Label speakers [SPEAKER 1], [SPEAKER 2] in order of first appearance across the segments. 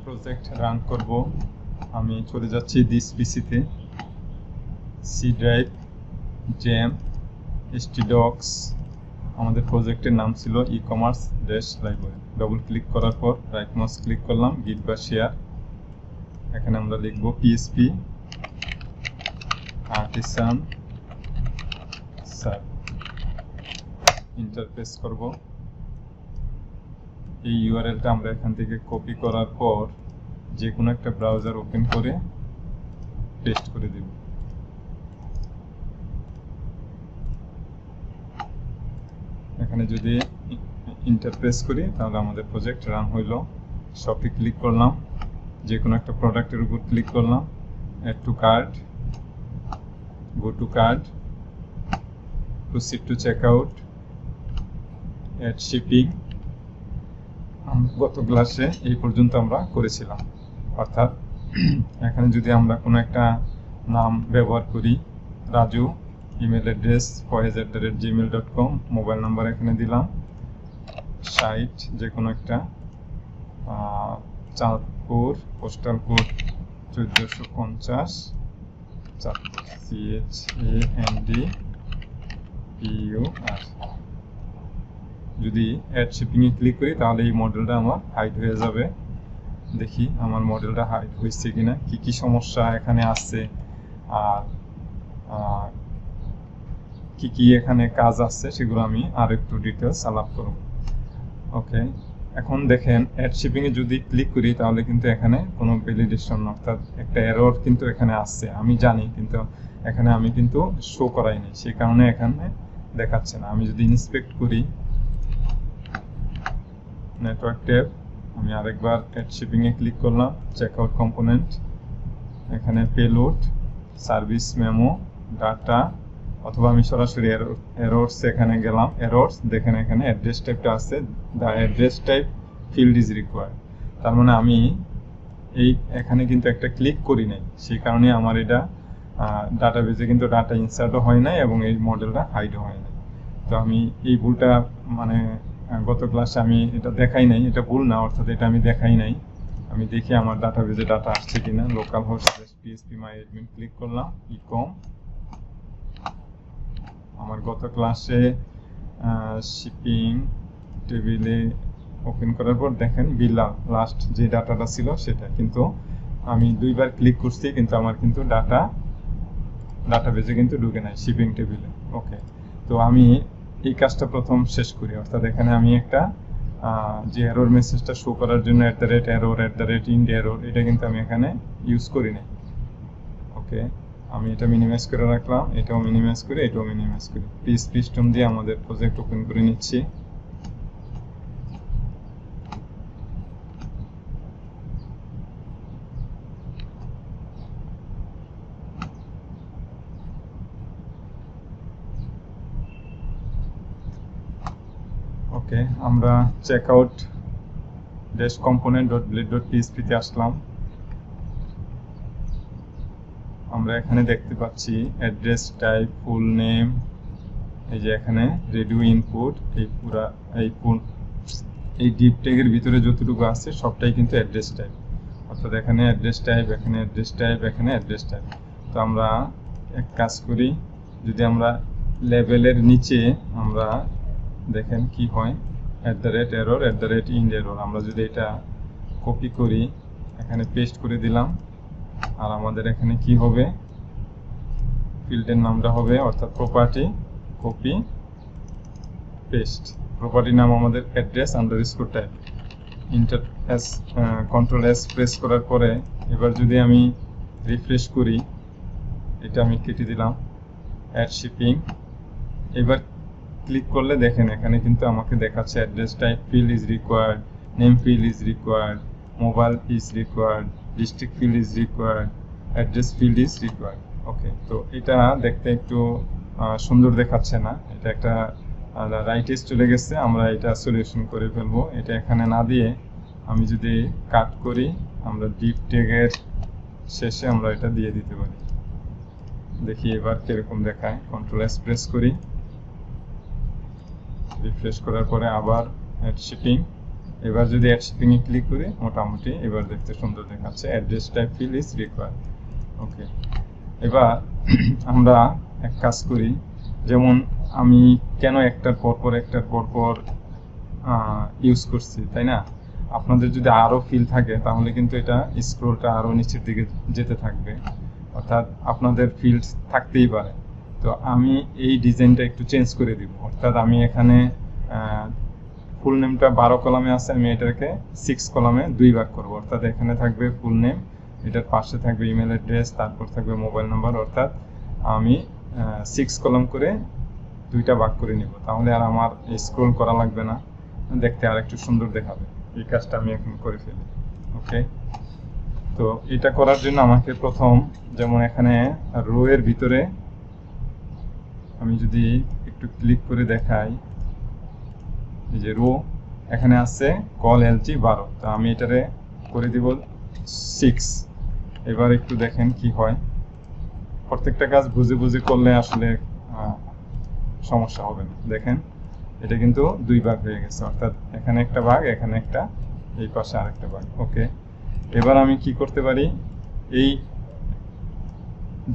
[SPEAKER 1] Project run করব। আমি চলে যাচ্ছি দিস পিসিতে, সি ড্রাইভ, জ্যাম, htdocs। আমাদের প্রজেক্টের নাম ছিল e-commerce dash library. Double click করার পর রাইট মাউস ক্লিক করলাম, গিট বা শেয়ার। এখানে আমরা লিখব PHP আর্টিসান সার্ভ, ইন্টারফেস করব। এই ইউআরএলটা আমরা এখান থেকে কপি করার পর যে কোনো একটা ব্রাউজার ওপেন করে পেস্ট করে দেব। এখানে যদি ইন্টারফেস করি তাহলে আমাদের প্রজেক্ট রান হইল। শপে ক্লিক করলাম, যে কোনো একটা প্রোডাক্টের উপর ক্লিক করলাম, add to cart, go to cart, proceed to checkout, add shipping. গত ক্লাসে এই পর্যন্ত আমরা করেছিলাম। অর্থাৎ এখানে যদি আমরা কোনো একটা নাম ব্যবহার করি, Raju, email address faiz@gmail.com, mobile number এখানে দিলাম, সাইট যে কোনো একটা, Chandpur, postal code 1450, Chandpur, CHANDPUR। যদি অ্যাড শিপিংয়ে ক্লিক করি তাহলে এই মডেলটা আমার হাইড হয়ে যাবে। দেখি আমার মডেলটা হাইড হয়েছে কিনা, কি কি সমস্যা এখানে আসছে, আর কি কি এখানে কাজ আছে সেগুলো আমি আর একটু ডিটেলস আলাপ করব। ওকে, এখন দেখেন অ্যাড শিপিংয়ে যদি ক্লিক করি তাহলে কিন্তু এখানে কোনো ভ্যালিডেশন, অর্থাৎ একটা এরর কিন্তু এখানে আসছে, আমি জানি, কিন্তু এখানে আমি কিন্তু শো করাইনি, সেই কারণে এখানে দেখাচ্ছে না। আমি যদি ইন্সপেক্ট করি নেটওয়ার্ক ট্যাব, আমি আরেকবার অ্যাড শিপিংয়ে ক্লিক করলাম, চেকআউট কম্পোনেন্ট, এখানে পেলোড, সার্ভিস মেমো, ডাটা, অথবা আমি সরাসরি এরর্স এখানে গেলাম, এরর্স দেখেন এখানে অ্যাড্রেস টাইপটা আছে, the address type field is required. তার মানে আমি এখানে কিন্তু একটা ক্লিক করি নাই, সেই কারণে আমার এটা ডাটাবেজে কিন্তু ডাটা ইনসার্টও হয় নাই এবং এই মডেলটা হাইডও হয় নাই। তো আমি এই ভুলটা মানে গত ক্লাসে আমি এটা দেখাই নাই, এটা ভুল না, অর্থাৎ এটা আমি দেখাই নাই। আমি দেখি আমার ডাটাবেজে ডাটা আসছে কিনা, লোকাল হোস্ট phpMyAdmin ক্লিক করলাম, ই-কম। আমার গত ক্লাসে শিপিং টেবিলে ওপেন করার পর দেখেন বিলা লাস্ট যে ডাটাটা ছিল সেটা, কিন্তু আমি দুইবার ক্লিক করছি কিন্তু আমার কিন্তু ডাটাবেজে কিন্তু ঢুকে নাই শিপিং টেবিলে। ওকে, তো আমি এই কাজটা প্রথম শেষ করি, অর্থাৎ এখানে আমি একটা যে এরর মেসেজটা শো করার জন্য @error @end_error, এটা কিন্তু আমি এখানে ইউজ করি না। ওকে, আমি এটা মিনিমাইজ করে রাখলাম, এটাও মিনিমাইজ করে, এটাও মিনিমাইজ করি। পিস্টন দিয়ে আমাদের প্রজেক্ট ওপেন করে নিচ্ছি। ওকে, আমরা চেকআউট ড্যাশ component.blade.php তে আসলাম। আমরা এখানে দেখতে পাচ্ছি অ্যাড্রেস টাইপ, ফুল নেম, এই যে এখানে রেডিও ইনপুট, এই ডিপ ট্যাগের ভিতরে যতটুকু আছে সবটাই কিন্তু অ্যাড্রেস টাইপ, অর্থাৎ এখানে অ্যাড্রেস টাইপ, এখানে অ্যাড্রেস টাইপ, এখানে অ্যাড্রেস টাইপ। তো আমরা এক কাজ করি, যদি আমরা লেভেলের নিচে আমরা দেখেন কি হয়, @error @end_error, আমরা যদি এটা কপি করি এখানে পেস্ট করে দিলাম, আর আমাদের এখানে কি হবে, ফিল্ডের নামটা হবে, অর্থাৎ প্রপার্টি, কপি পেস্ট, প্রপার্টি নাম আমাদের address_type, Ctrl+S প্রেস করার পরে এবার যদি আমি রিফ্রেশ করি, এটা আমি কেটে দিলাম, অ্যাড শিপিং। এবার ক্লিক করলে দেখেন এখানে কিন্তু আমাকে দেখাচ্ছে address type field is required, name field is required, mobile is required, district field is required, address field is required. Okay, তো এটা দেখতে একটু সুন্দর দেখাচ্ছে না, এটা একটা রাইটেজ চলে গেছে, আমরা এটা সলিউশন করে ফেলবো। এটা এখানে না দিয়ে আমি যদি কাট করি, আমরা ডিপ ট্যাগের শেষে আমরা এটা দিয়ে দিতে পারি। দেখি এবার কিরকম দেখায়, Ctrl+S প্রেস করি, রিফ্রেশ করার পরে আবার অ্যাড শিপিং, এবার যদি অ্যাড শিপিং এ ক্লিক করি মোটামুটি এবার দেখতে সুন্দর দেখাচ্ছে, address type field is required. Okay, এবার আমরা এক কাজ করি, যেমন আমি কেন একটার পর ইউজ করছি, তাই না? আপনাদের যদি আরো ফিল থাকে তাহলে কিন্তু এটা স্ক্রলটা আরো নিচের দিকে যেতে থাকবে, অর্থাৎ আপনাদের ফিল্ড থাকতেই পারে। তো আমি এই ডিজাইনটা একটু চেঞ্জ করে দিব, অর্থাৎ আমি এখানে ফুল নেমটা 12 কলামে আছে, আমি এটাকে 6 কলামে 2 ভাগ করব। অর্থাৎ এখানে থাকবে ফুল নেম, এটার পাশে থাকবে ইমেল অ্যাড্রেস, তারপর থাকবে মোবাইল নাম্বার। অর্থাৎ আমি 6 কলাম করে 2টা ভাগ করে নিব, তাহলে আর আমার স্ক্রল করা লাগবে না, দেখতে আর একটু সুন্দর দেখাবে। এই কাজটা আমি এখন করে ফেলি। ওকে, তো এটা করার জন্য আমাকে প্রথম, যেমন এখানে রো এর ভিতরে আমি যদি একটু ক্লিক করে দেখাই, এই যে রো এখানে আছে কল এলজি 12, তো আমি এটারে করে দিব 6। এবার একটু দেখেন কি হয়, প্রত্যেকটা কাজ বুঝে বুঝে করলে আসলে সমস্যা হবে না। দেখেন এটা কিন্তু 2 ভাগ হয়ে গেছে, অর্থাৎ এখানে একটা ভাগ, এখানে একটা, এই পাশে আরেকটা ভাগ। ওকে, এবার আমি কি করতে পারি, এই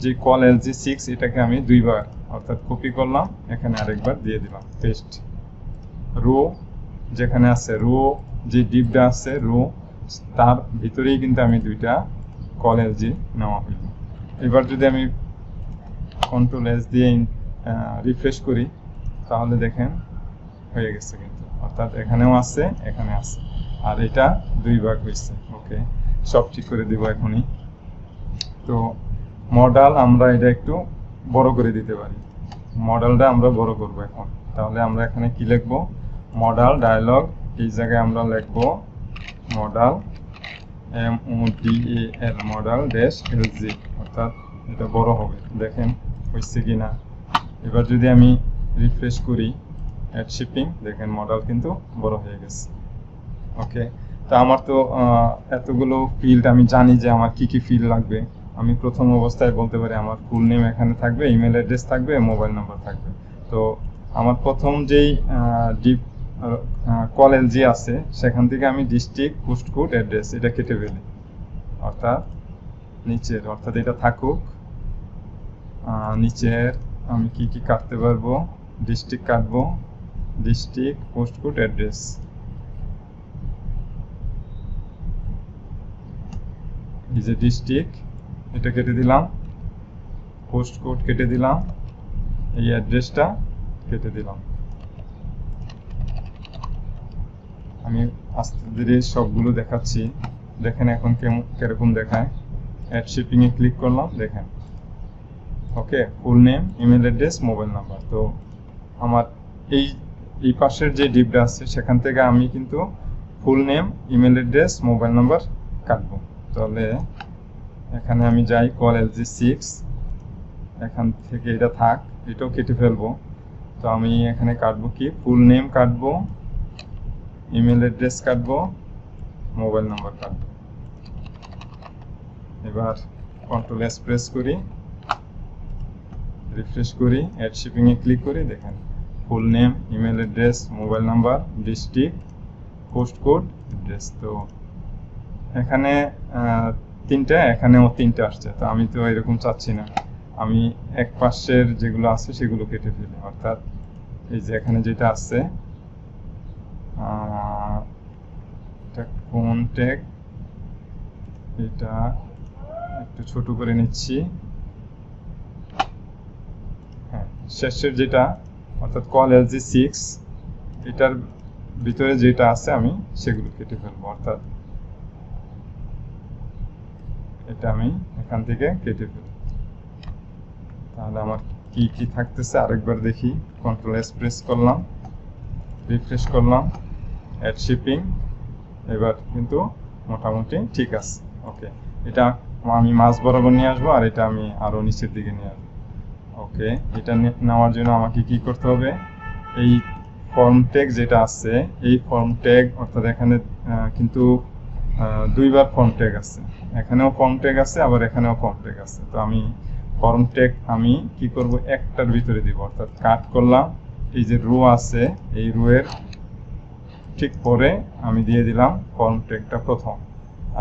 [SPEAKER 1] যে কল এলজি 6 এটাকে আমি 2 বার অর্থাৎ কপি করলাম, এখানে আরেকবার দিয়ে দিলাম পেস্ট। রো যেখানে আছে, রো যে ডিপটা আছে রো, তার ভিতরেই কিন্তু আমি 2টা কল এলজি নেওয়া হইল। এবার যদি আমি কন্ট্রোল এস দিয়ে রিফ্রেশ করি তাহলে দেখেন হয়ে গেছে কিন্তু, অর্থাৎ এখানেও আছে এখানে আছে, আর এটা 2 ভাগ হয়েছে। ওকে, সব ঠিক করে দিব এখনই। তো মডেল আমরা এটা একটু বড় করে দিতে পারি, মডেলটা আমরা বড় করব এখন। তাহলে আমরা এখানে কি লিখব, মডেল ডায়ালগ, এই জায়গায় আমরা লিখব model MODEL model dash LG, অর্থাৎ এটা বড় হবে। দেখেন হয়েছে কিনা। এবার যদি আমি রিফ্রেশ করি অ্যাড শিপিং, দেখেন মডেল কিন্তু বড় হয়ে গেছে। ওকে, তো আমার তো এতগুলো ফিল্ড, আমি জানি যে আমার কি কি ফিল্ড লাগবে। আমি প্রথম অবস্থায় বলতে পারি আমার ফুল নেম এখানে থাকবে, ইমেল অ্যাড্রেস থাকবে, মোবাইল নাম্বার থাকবে। তো আমার প্রথম যেই ডিপ কল এলজি আছে সেখান থেকে আমি ডিস্ট্রিক্ট, পোস্টকোড, অ্যাড্রেস এটা কেটে ফেলি, অর্থাৎ নিচের, অর্থাৎ এটা থাকুক। নিচের আমি কি কি কাটতে পারবো, ডিস্ট্রিক্ট কাটবো, ডিস্ট্রিক্ট, পোস্টকোড, অ্যাড্রেস। এই যে ডিস্ট্রিক্ট এটা কেটে দিলাম, পোস্টকোড কেটে দিলাম, এই অ্যাড্রেসটা কেটে দিলাম। আমি আস্তে ধীরে সবগুলো দেখাচ্ছি, দেখেন এখন কিরকম দেখায়। অ্যাড শিপিং এ ক্লিক করলাম, দেখেন okay, full name, email address, mobile number. তো আমার এই পাশের যে ডিপটা আছে সেখান থেকে আমি কিন্তু ফুল name, email address, mobile number কাটবো। তাহলে এখানে আমি যাই কল এলজি 6, এখান থেকে এটা থাক, এটাও কেটে ফেলবো। তো আমি এখানে কাটবো কি, ফুল নেম কাটবো, ইমেল অ্যাড্রেস কাটবো, মোবাইল নাম্বার কাটবো। এবার কন্ট্রোল এস প্রেস করি, রিফ্রেশ করি, অ্যাড শিপিং এ ক্লিক করি, দেখেন ফুল name, email address, mobile number, district, postcode, address. তো এখানে 3টা, এখানেও 3টা আসছে। তো আমি তো এরকম চাচ্ছি না, আমি এক পাশের যেগুলো আছে সেগুলো কেটে ফেলি, অর্থাৎ এই যে এখানে যেটা আছে এটা কন্ট্যাক্ট, এটা একটু ছোট করে নিচ্ছি। হ্যাঁ, শেষের যেটা অর্থাৎ কল এলজি 6 এটার ভিতরে যেটা আছে আমি সেগুলো কেটে ফেলবো, অর্থাৎ এটা আমি এখান থেকে কেটে ফেলবো। তাহলে আমার কি কি থাকতেছে আরেকবার দেখি, কন্ট্রোল এস প্রেস করলাম, রিফ্রেশ করলাম, অ্যাড শিপিং, এবার কিন্তু মোটামুটি ঠিক আছে। ওকে, এটা আমি মাঝ বরাবর নিয়ে আসবো, আর এটা আমি আরো নিচের দিকে নিয়ে আসবো। ওকে, এটা নেওয়ার জন্য আমাকে কি করতে হবে, এই ফর্ম ট্যাগ যেটা আছে, এই ফর্ম ট্যাগ, অর্থাৎ এখানে কিন্তু 2 বার ফর্ম ট্যাগ আছে, এখানেও ফর্ম ট্যাগ আছে, আবার এখানেও ফর্ম ট্যাগ আছে। তো আমি ফর্ম ট্যাগ আমি কি করব, একটার ভিতরে দিব, অর্থাৎ কাট করলাম, এই যে রো আছে এই রো এর ঠিক পরে আমি দিয়ে দিলাম ফর্ম ট্যাগটা প্রথম।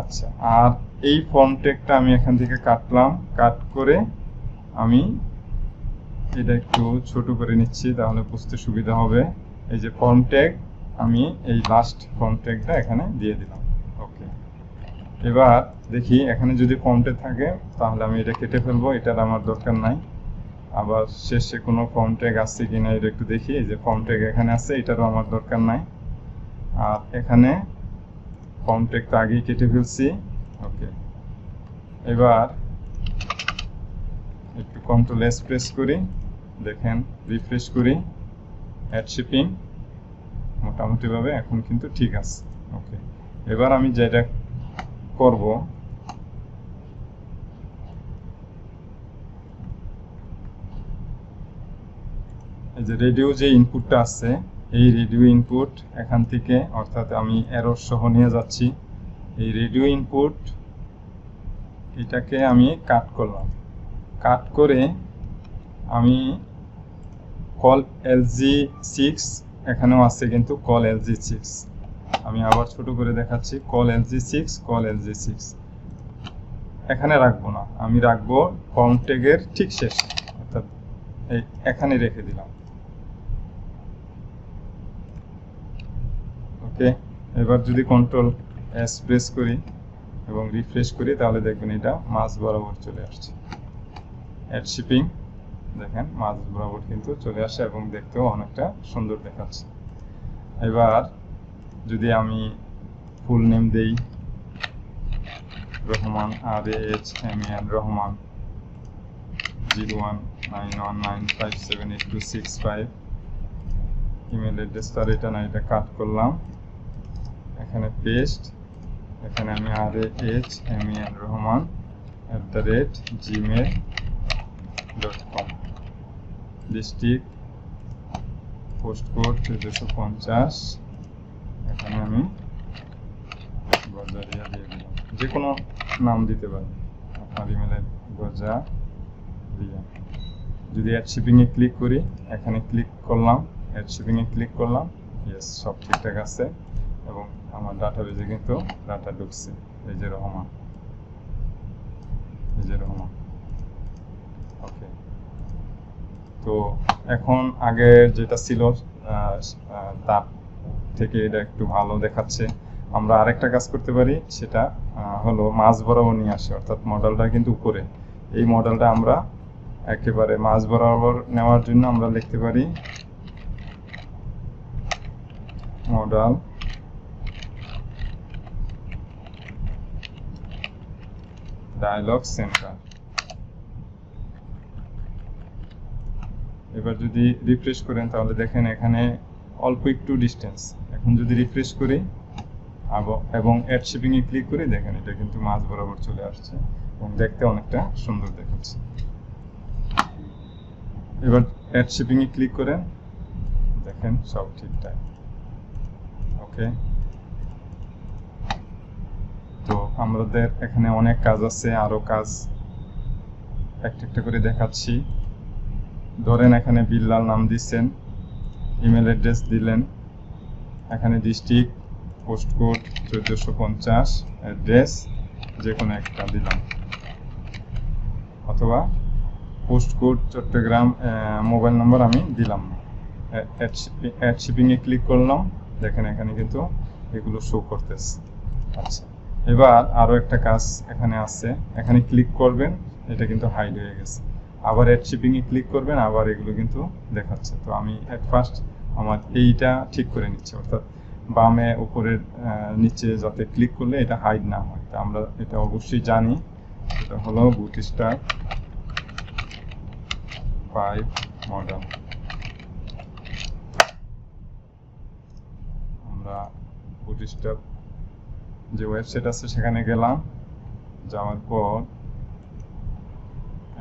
[SPEAKER 1] আচ্ছা, আর এই ফর্ম ট্যাগটা আমি এখান থেকে কাটলাম, কাট করে আমি এটা একটু ছোট করে নিচ্ছি, তাহলে বুঝতে সুবিধা হবে। এই যে ফর্ম ট্যাগ, আমি এই লাস্ট ফর্ম ট্যাগটা এখানে দিয়ে দিলাম। ওকে, এবার দেখি এখানে যদি ফর্ম ট্যাগ থাকে তাহলে আমি এটা কেটে ফেলবো, এটার আমার দরকার নাই। আবার শেষে কোনো ফর্ম ট্যাগ আছে কিনা এটা একটু দেখি। এই যে ফর্ম ট্যাগ এখানে আছে, এটারও আমার দরকার নাই। আর এখানে ফর্ম ট্যাগটা আগেই কেটে ফেলছি। ওকে, এবার একটু কন্ট্রোল এস প্রেস করি, দেখেন রিফ্রেশ করি, অ্যাড শিপিং মোটামুটি ভাবে এখন কিন্তু ঠিক আছে। ওকে, এবার আমি যেটা করব, এই যে রেডিও যে ইনপুটটা আছে, এই রেডিও ইনপুট এখান থেকে, অর্থাৎ আমি এরর সহ নিয়ে যাচ্ছি। এই রেডিও ইনপুট এটাকে আমি কাট করলাম, কাট করে আমি কল LG6 এখানেও আছে কিন্তু কল LG6, আমি আবার ছোট করে দেখাচ্ছি, কল LG6 এখানে রাখবো না, আমি রাখবো ফর্ম ট্যাগের ঠিক শেষে, অর্থাৎ এই এখানে রেখে দিলাম। ওকে, এবার যদি কন্ট্রোল এস প্রেস করি এবং রিফ্রেশ করি তাহলে দেখবেন এটা মাঝ বরাবর চলে আসছে। অ্যাড শিপিং দেখেন মাঝ বরাবর কিন্তু চলে আসে এবং দেখতেও অনেকটা সুন্দর দেখাচ্ছে। এবার যদি আমি ফুল নেম দেই, Rahman, RAHMAN Rahman, 019195782655, email address তার এটা না, এটা কাট করলাম, এখানে পেস্ট, এখানে আমি RAHMAN rohaman@gmail.com, ডিস্ট্রিক্ট, পোস্টকোড 1450, এখানে আমি গজারিয়া দিয়ে দিলাম, যে কোনো নাম দিতে পারি আপনার ইমেলের, গজারিয়া। যদি অ্যাড শিপিংয়ে ক্লিক করি, এখানে ক্লিক করলাম, অ্যাড শিপিংয়ে ক্লিক করলাম, ইয়েস সব ঠিকঠাক আছে এবং আমার ডাটাবেজে কিন্তু ডাটা ঢুকছে। এই যে রহমান, এই যে রহমান। ওকে, তো এখন আগে যেটা ছিল তার থেকে এটা একটু ভালো দেখাচ্ছে। আমরা আরেকটা কাজ করতে পারি, সেটা হলো মাঝ বরাবর নিয়ে আসে, অর্থাৎ মডেলটা কিন্তু উপরে, এই মডেলটা আমরা একেবারে মাঝ বরাবর নেওয়ার জন্য আমরা লিখতে পারি মডেল ডায়ালগ সেন্টার। এবার যদি রিফ্রেশ করেন তাহলে দেখেন এখানে অল্প একটু ডিস্টেন্স। এখন যদি রিফ্রেশ করি এবং অ্যাড শিপিংয়ে ক্লিক করি, দেখেন এটা কিন্তু মাঝ বরাবর চলে আসছে এবং দেখতে অনেকটা সুন্দর দেখাচ্ছে। এবার অ্যাড শিপিংয়ে ক্লিক করেন, দেখেন সব ঠিকঠাক। ওকে, তো আমাদের এখানে অনেক কাজ আছে, আরো কাজ একটা একটা করে দেখাচ্ছি। ধরেন এখানে বিল্লাল নাম দিচ্ছেন, ইমেল অ্যাড্রেস দিলেন, এখানে ডিস্ট্রিক্ট, পোস্টকোড 1450, অ্যাড্রেস যে কোনো একটা দিলাম, অথবা পোস্টকোড চট্টগ্রাম, মোবাইল নম্বর আমি দিলাম। অ্যাড শিপিংয়ে ক্লিক করলাম, দেখেন এখানে কিন্তু এগুলো শো করতেছে। আচ্ছা, এবার আরও একটা কাজ এখানে আছে, এখানে ক্লিক করবেন, এটা কিন্তু হাইড হয়ে গেছে, আবার অ্যাড শিপিংয়ে ক্লিক করবেন, আবার এগুলো কিন্তু দেখাচ্ছে। তো আমি এট ফার্স্ট আমার এইটা ঠিক করে নিচ্ছি, অর্থাৎ বামে উপরের নিচে যাতে ক্লিক করলে এটা হাইড না হয়। তো আমরা এটা অবশ্যই জানি, এটা হলো বুটস্ট্র্যাপ 5 মডেল। আমরা বুটস্ট্র্যাপ যে ওয়েবসাইট আছে সেখানে গেলাম, যাওয়ার পর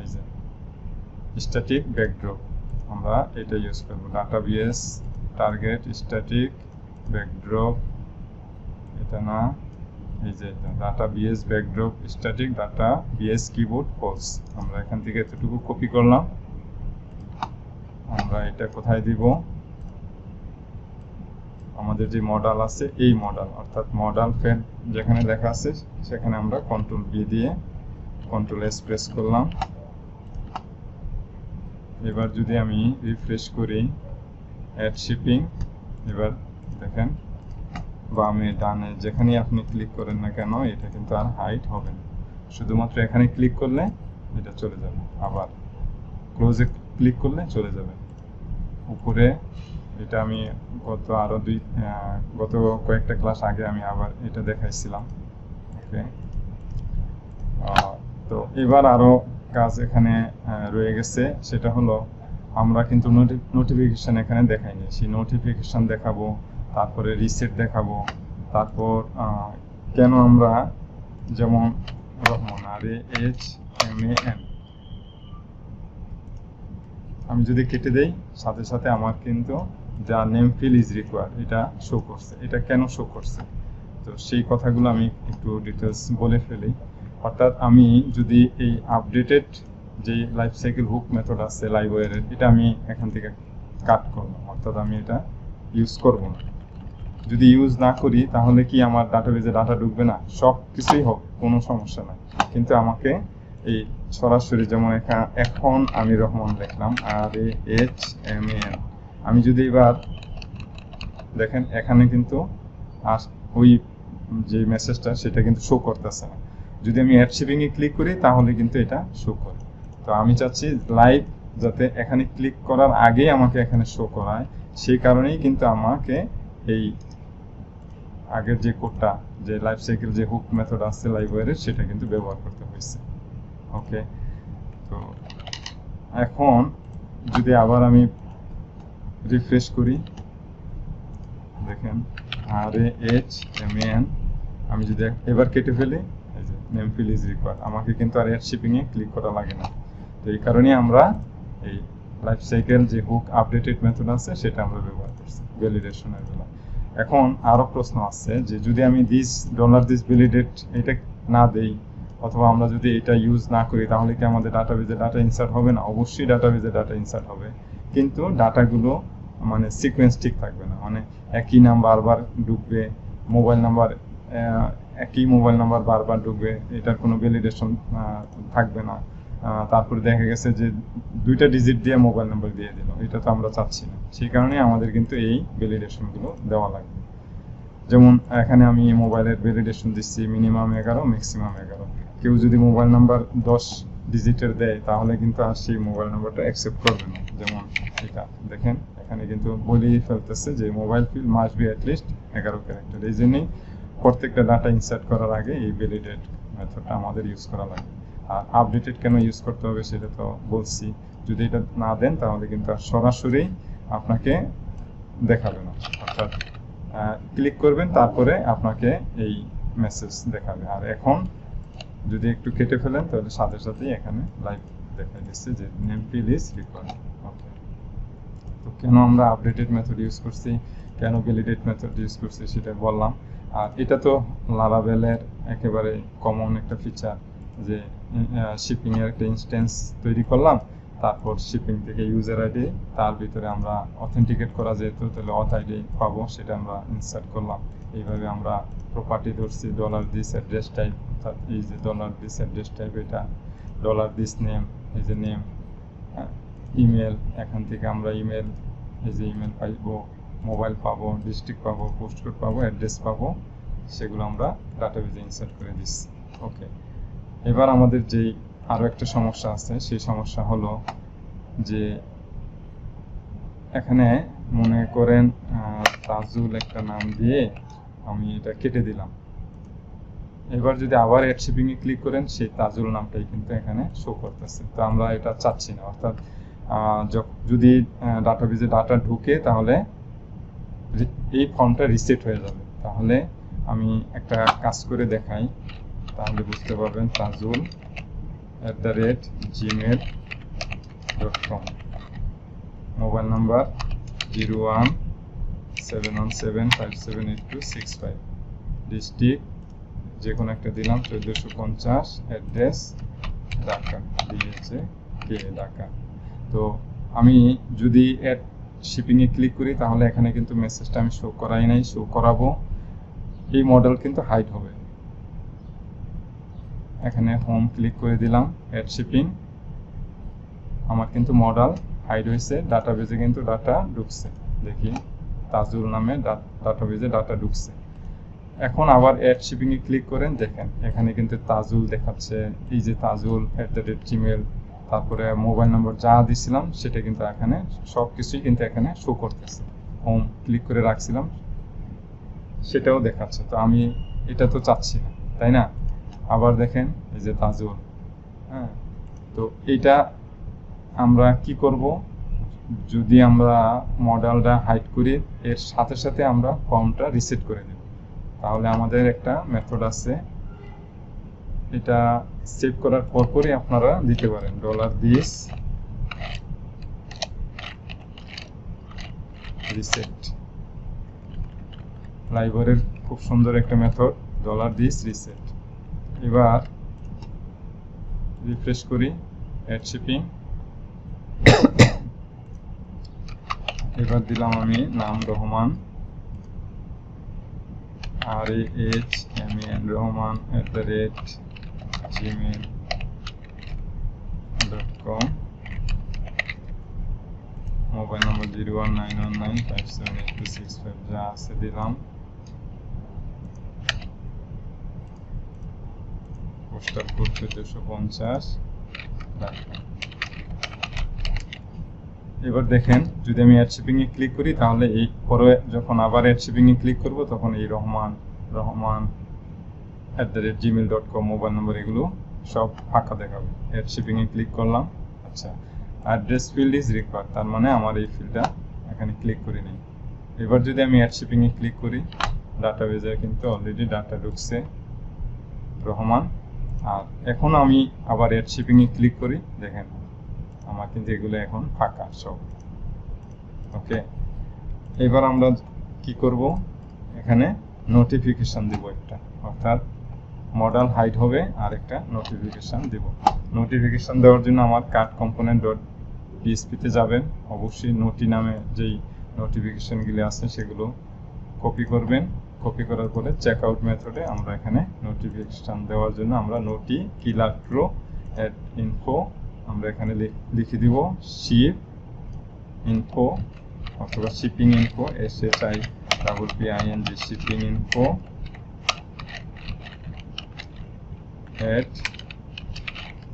[SPEAKER 1] এই যে স্ট্যাটিক ব্যাকড্রপ, আমরা এটা ইউজ করব, ডাটাবেস টার্গেট স্ট্যাটিক ব্যাকড্রপ, এটা না, এই যে database backdrop static database keyboard falls. আমরা এখান থেকে এতটুকু কপি করলাম, আমরা এটা কোথায় দিব, আমাদের যে মডেল আছে এই মডেল, অর্থাৎ মডেল ফেড যেখানে লেখা আছে সেখানে আমরা কন্ট্রোল বি দিয়ে কন্ট্রোল এস প্রেস করলাম। এবার যদি আমি রিফ্রেশ করি অ্যাড শিপিং, এবার দেখেন বামে ডানে যেখানেই আপনি ক্লিক করেন না কেন এটা কিন্তু আর হাইড হবে না, শুধুমাত্র এখানে ক্লিক করলে এটা চলে যাবে, আবার ক্লোজে ক্লিক করলে চলে যাবে উপরে। এটা আমি গত কয়েকটা ক্লাস আগে আমি আবার এটা দেখাইছিলাম। ওকে, তো এবার আরো কাজ এখানে রয়ে গেছে, সেটা হলো আমরা কিন্তু নোটিফিকেশন এখানে দেখাইনি, সেই নোটিফিকেশন দেখাবো, তারপরে রিসেট দেখাবো, তারপর কেন আমরা যেমন রহমান RAHMAN আমি যদি কেটে দেই সাথে সাথে আমার কিন্তু যা নেম ফিল ইজ রিকোয়ার্ড এটা শো করছে। এটা কেন শো করছে, তো সেই কথাগুলো আমি একটু ডিটেলস বলে ফেলি। অর্থাৎ আমি যদি এই আপডেটেড যে লাইফ সাইকেল হুক মেথড আছে লাইব্রেরির, এটা আমি এখান থেকে কাট করলাম, অর্থাৎ আমি এটা ইউজ করব না। যদি ইউজ না করি তাহলে কি আমার ডাটাবেজে ডাটা ঢুকবে না? সব কিছুই হোক, কোনো সমস্যা নাই, কিন্তু আমাকে এই সরাসরি যেমন এখন আমি রহমান লিখলাম RAHMAN, আমি যদি এবার দেখেন এখানে কিন্তু ওই যে মেসেজটা সেটা কিন্তু শো করতেছে না। যদি আমি অ্যাড শিপিং এ ক্লিক করি তাহলে কিন্তু এটা শো করে। তো আমি চাচ্ছি লাইভ যাতে এখানে ক্লিক করার আগে আমাকে এখানে শো করায়, সেই কারণেই কিন্তু আমাকে এই আগের যে কোডটা, যে লাইফ সাইকেল যে হুক মেথড আছে লাইব্রেরির, সেটা কিন্তু ব্যবহার করতে হয়েছে। ওকে, তো এখন যদি আবার আমি রিফ্রেশ করি, দেখেন RAHMAN আমি যদি এবার কেটে ফেলি, এই যে নেম ফিল ইজ রিকোয়ার্ড, আমাকে কিন্তু আর অ্যাড শিপিং এ ক্লিক করা লাগে না। তো এই কারণেই আমরা এই লাইফ সাইকেল যে হুক আপডেটেড মেথড আছে সেটা আমরা ব্যবহার করছি ভ্যালিডেশনের বেলা। এখন আরো প্রশ্ন আছে যে যদি আমি দিস $this এটা না দেই, অথবা আমরা যদি এটা ইউজ না করি, তাহলে কি আমাদের ডাটাবেজে ডাটা ইনসার্ট হবে না? অবশ্যই ডাটাবেজে ডাটা ইনসার্ট হবে, কিন্তু ডাটাগুলো মানে সিকোয়েন্স ঠিক থাকবে না, মানে একই নাম বারবার ঢুকবে, মোবাইল নাম্বার একই মোবাইল নাম্বার বারবার ঢুকবে, এটার কোনো ভ্যালিডেশন থাকবে না। তারপরে দেখা গেছে যে 2টা ডিজিট দিয়ে মোবাইল নাম্বার দিয়ে দিল, এটা তো আমরা চাচ্ছি না। সেই কারণে আমাদের কিন্তু এই ভ্যালিডেশনগুলো দেওয়া লাগবে। যেমন এখানে আমি মোবাইলের ভ্যালিডেশন দিচ্ছি মিনিমাম 11, ম্যাক্সিমাম 11। কেউ যদি মোবাইল নাম্বার 10 ডিজিটের দেয় তাহলে কিন্তু আর সেই মোবাইল নাম্বারটা অ্যাকসেপ্ট করবে না। যেমন এটা দেখেন এখানে কিন্তু বলেই ফেলতেছে যে mobile field must be at least 11 character. এই জন্যই প্রত্যেকটা ডাটা ইনসার্ট করার আগে এই ভ্যালিডেট মেথডটা আমাদের ইউজ করা লাগে। আর আপডেটেড কেন ইউজ করতে হবে সেটা তো বলছি, যদি এটা না দেন তাহলে কিন্তু আর সরাসরি আপনাকে দেখাবে না, অর্থাৎ ক্লিক করবেন তারপরে আপনাকে এই মেসেজ দেখাবে। আর এখন যদি একটু কেটে ফেলেন তাহলে সাথে সাথেই এখানে লাইভ দেখা দিচ্ছে যে name feel is required. Okay, তো কেন আমরা আপডেটেড মেথড ইউজ করছি, কেন ভ্যালিডেট মেথড ইউজ করছি সেটা বললাম। আর এটা তো লারাভেলের একেবারে কমন একটা ফিচার, যে শিপিং এর একটা ইনস্ট্যান্স তৈরি করলাম, তারপর শিপিং থেকে ইউজার আইডি, তার ভিতরে আমরা অথেন্টিকেট করা যেত, তাহলে অথ আইডি পাবো, সেটা আমরা ইনসার্ট করলাম। এইভাবে আমরা প্রপার্টি ধরছি $this অ্যাড্রেস টাইপ, অর্থাৎ এই যে $this অ্যাড্রেস টাইপ, এটা $this নেম, এই যে নেম, ইমেল, এখান থেকে আমরা ইমেল, এই যে ইমেল পাইবো, মোবাইল পাবো, ডিস্ট্রিক্ট পাবো, পোস্ট কোড পাবো, অ্যাড্রেস পাবো, সেগুলো আমরা ডাটাবেজে ইনসার্ট করে দিচ্ছি। ওকে, এবার আমাদের যেই আরো একটা সমস্যা আছে, সেই সমস্যা হলো যে এখানে মনে করেন তাজুল একটা নাম দিয়ে আমি এটা কেটে দিলাম। এবার যদি আবার অ্যাড শিপিং এ ক্লিক করেন, সেই তাজুল নামটাই কিন্তু এখানে শো করতেছে। তো আমরা এটা চাচ্ছি না, অর্থাৎ যদি ডাটাবেজে ডাটা ঢুকে তাহলে এই ফর্মটা রিসেট হয়ে যাবে। তাহলে আমি একটা কাজ করে দেখাই, তাহলে বুঝতে পারবেন। tajul@gmail.com, মোবাইল নাম্বার 0171757826, ডিস্ট্রিক্ট যে কোনো একটা দিলাম 1450, অ্যাড্রেস ঢাকা, দিয়েছে কে ঢাকা। তো আমি যদি শিপিং এ ক্লিক করি তাহলে এখানে কিন্তু মেসেজটা আমি শো করাই নাই, শো করাবো। এই মডেল কিন্তু হাইড হবে। এখানে হোম ক্লিক করে দিলাম, অ্যাড শিপিং, আমার কিন্তু মডেল হাইড হয়েছে, ডাটাবেজে কিন্তু ডাটা ঢুকছে। দেখি তাজুল নামে ডাটাবেজে ডাটা ঢুকছে। এখন আবার অ্যাড শিপিং এ ক্লিক করেন, দেখেন এখানে কিন্তু তাজুল দেখাচ্ছে, এই যে তাজুল @gmail, তারপরে মোবাইল নম্বর যা দিছিলাম সেটা কিন্তু এখানে সবকিছুই কিন্তু এখানে শো করতেছে। হোম ক্লিক করে রাখছিলাম সেটাও দেখাচ্ছে। তো আমি এটা তো চাচ্ছি না, তাই না? আবার দেখেন এই যে তাজুল, হ্যাঁ। তো এটা আমরা কি করব, যদি আমরা মডেলটা হাইড করি এর সাথে সাথে আমরা ফর্মটা রিসেট করে দেব, তাহলে আমাদের একটা মেথড আছে, এটা সেভ করার পরপরই আপনারা দিতে পারেন $this reset। লাইব্রেরির খুব সুন্দর একটা মেথড $this reset। এবার রিফ্রেশ করি, অ্যাড শিপিং, এবার দিলাম আমি নাম Rahman, RAHMAN Rahman @gmail.com, mobile নম্বর 01919578265 যা আছে দিলাম, পোস্টাল কোড 1450। এবার দেখেন যদি আমি অ্যাড শিপিং এ ক্লিক করি তাহলে এই পরে যখন আবার অ্যাড শিপিং এ ক্লিক করব তখন এই রহমান @gmail.com মোবাইল নম্বর এগুলো সব ফাঁকা দেখাবে। অ্যাড শিপিং এ ক্লিক করলাম, আচ্ছা অ্যাড্রেস ফিল্ড ইজ রিকোয়ার্ড, তার মানে আমার এই ফিল্ডটা এখানে ক্লিক করি নেই। এবার যদি আমি অ্যাড শিপিং এ ক্লিক করি, ডাটাবেজে কিন্তু অলরেডি ডাটা ঢুকছে রহমান। আর এখন আমি আবার অ্যাড শিপিং এ ক্লিক করি, দেখেন আমার কিন্তু এগুলো এখন ফাঁকা সব। ওকে, এবার আমরা কি করব, এখানে নোটিফিকেশন দিব একটা, অর্থাৎ মডেল হাইড হবে আর একটা নোটিফিকেশন দিব। নোটিফিকেশন দেওয়ার জন্য আমার কার্ড কম্পোনেন্ট .php তে যাবেন, অবশ্যই নোটি নামে যেই নোটিফিকেশনগুলি আছে সেগুলো কপি করবেন। কপি করার পরে চেকআউট মেথডে আমরা এখানে নোটিফিকেশন দেওয়ার জন্য আমরা নোটি কিলার প্রো @info আমরা এখানে লিখে দিব শিপ ইনফো অথবা shipping info, SHIPPING shipping info